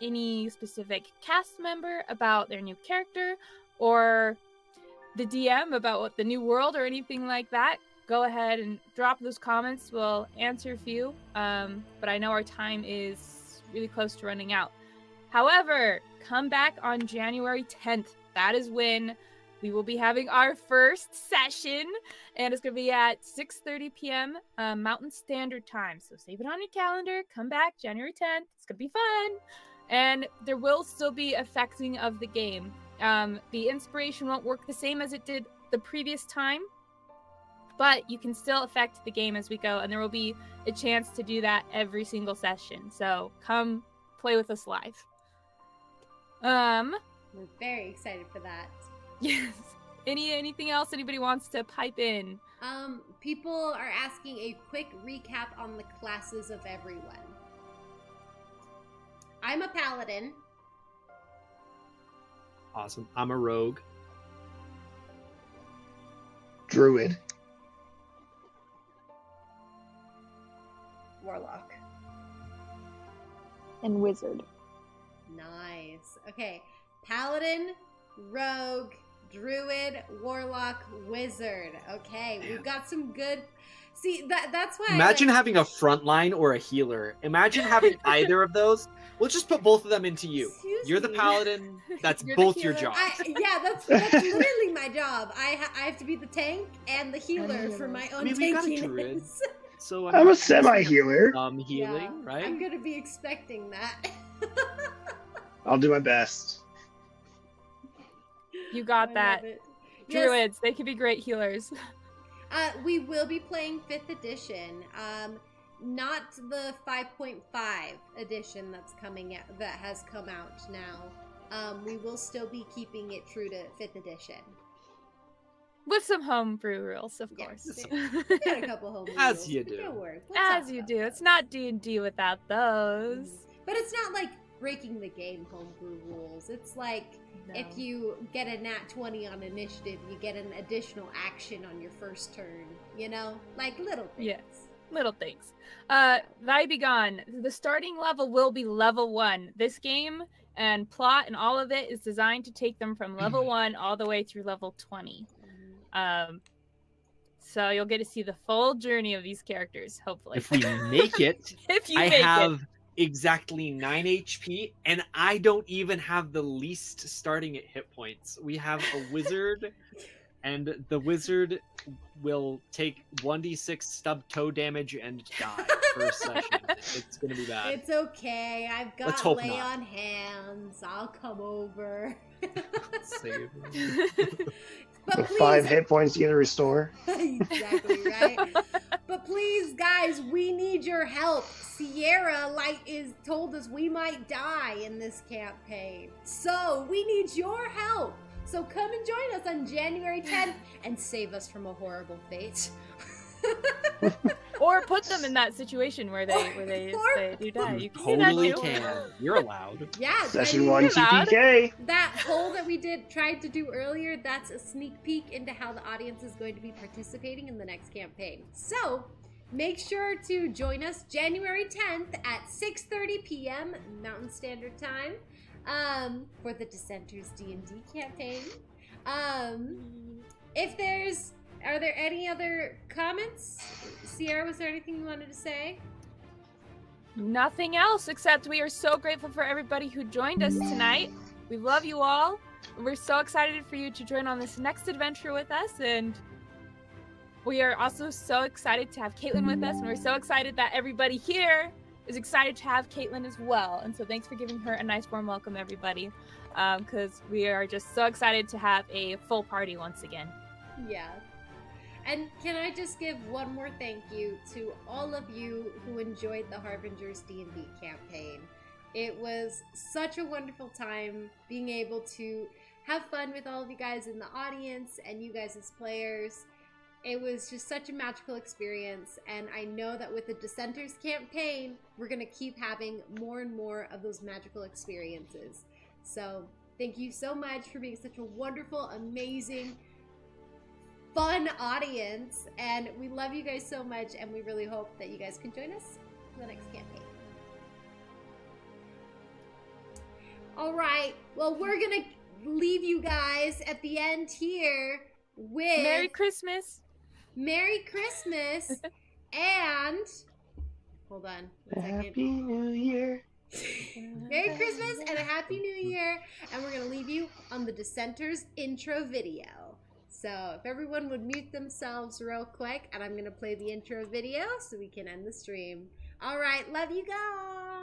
any specific cast member about their new character, or the DM about what the new world or anything like that, go ahead and drop those comments. We'll answer a few, but I know our time is really close to running out. However, come back on January 10th. That is when we will be having our first session, and it's going to be at 6:30 p.m. Mountain Standard Time. So save it on your calendar. Come back January 10th. It's going to be fun. And there will still be effecting of the game. The inspiration won't work the same as it did the previous time. but you can still affect the game as we go, and there will be a chance to do that every single session. So come play with us live. We're very excited for that. Yes. Anything else anybody wants to pipe in? People are asking a quick recap on the classes of everyone. I'm a paladin. Awesome. I'm a rogue. Druid. Warlock. And wizard. Nice. Okay. Paladin, rogue, druid, warlock, wizard. Okay, we've got some good. See, that's why. Imagine having a frontline or a healer. Imagine having either of those. We'll just put both of them into you. Excuse You're the me. paladin. That's You're the both your healer. jobs. Yeah, that's literally my job. I have to be the tank and the healer for my own we got a druid. tankiness. So I'm a semi-healer. Healing, Yeah, right? I'm gonna be expecting that. I'll do my best. You got I that. love it. Yes, Druids, they could be great healers. we will be playing 5th edition. Not the 5.5 edition that's coming out, that has come out now. We will still be keeping it true to 5th edition. With some homebrew rules, of Yes. course. We got a couple home As rules, you but do. don't worry, we'll As talk you about do. those. It's not D&D without those. But it's not like breaking the game homebrew rules. It's like if you get a nat 20 on initiative, you get an additional action on your first turn. You know? Like little things. Yes. Little things. Thy Be Gone. The starting level will be level 1. This game and plot and all of it is designed to take them from level 1 all the way through level 20. So you'll get to see the full journey of these characters, hopefully. If we make it, If you I make have it. exactly 9 HP, and I don't even have the least starting at hit points. We have a wizard, and the wizard will take 1d6 stub toe damage and die first session. It's gonna be bad. It's okay. I've Let's got hope lay not. on hands. I'll come over. Save. But The please, 5 hit points you get to restore. exactly right. But please, guys, we need your help. Sierra is told us we might die in this campaign, so we need your help. So come and join us on January 10th and save us from a horrible fate. Or put them in that situation where they do die. You can Totally do that too. can. You're allowed. Yeah, Session 1 you're allowed. TPK. That poll that we tried to do earlier, that's a sneak peek into how the audience is going to be participating in the next campaign. So make sure to join us January 10th at 6:30 p.m. Mountain Standard Time for the Dissenters D&D Campaign. Are there any other comments? Sierra, was there anything you wanted to say? Nothing else except we are so grateful for everybody who joined us tonight. We love you all. We're so excited for you to join on this next adventure with us, and we are also so excited to have Caitlin with us, and we're so excited that everybody here is excited to have Caitlin as well. And so thanks for giving her a nice warm welcome, everybody, because we are just so excited to have a full party once again. Yeah. And can I just give one more thank you to all of you who enjoyed the Harbingers D&D campaign. It was such a wonderful time being able to have fun with all of you guys in the audience and you guys as players. It was just such a magical experience, and I know that with the Dissenters campaign, we're going to keep having more and more of those magical experiences. So thank you so much for being such a wonderful, amazing, fun audience, and we love you guys so much, and we really hope that you guys can join us for the next campaign. All right, well, we're gonna leave you guys at the end here with Merry Christmas! Merry Christmas and hold on one second. Happy New Year. Merry Christmas and a Happy New Year, and we're gonna leave you on the Dissenters intro video. So if everyone would mute themselves real quick, and I'm going to play the intro video so we can end the stream. All right, love you guys.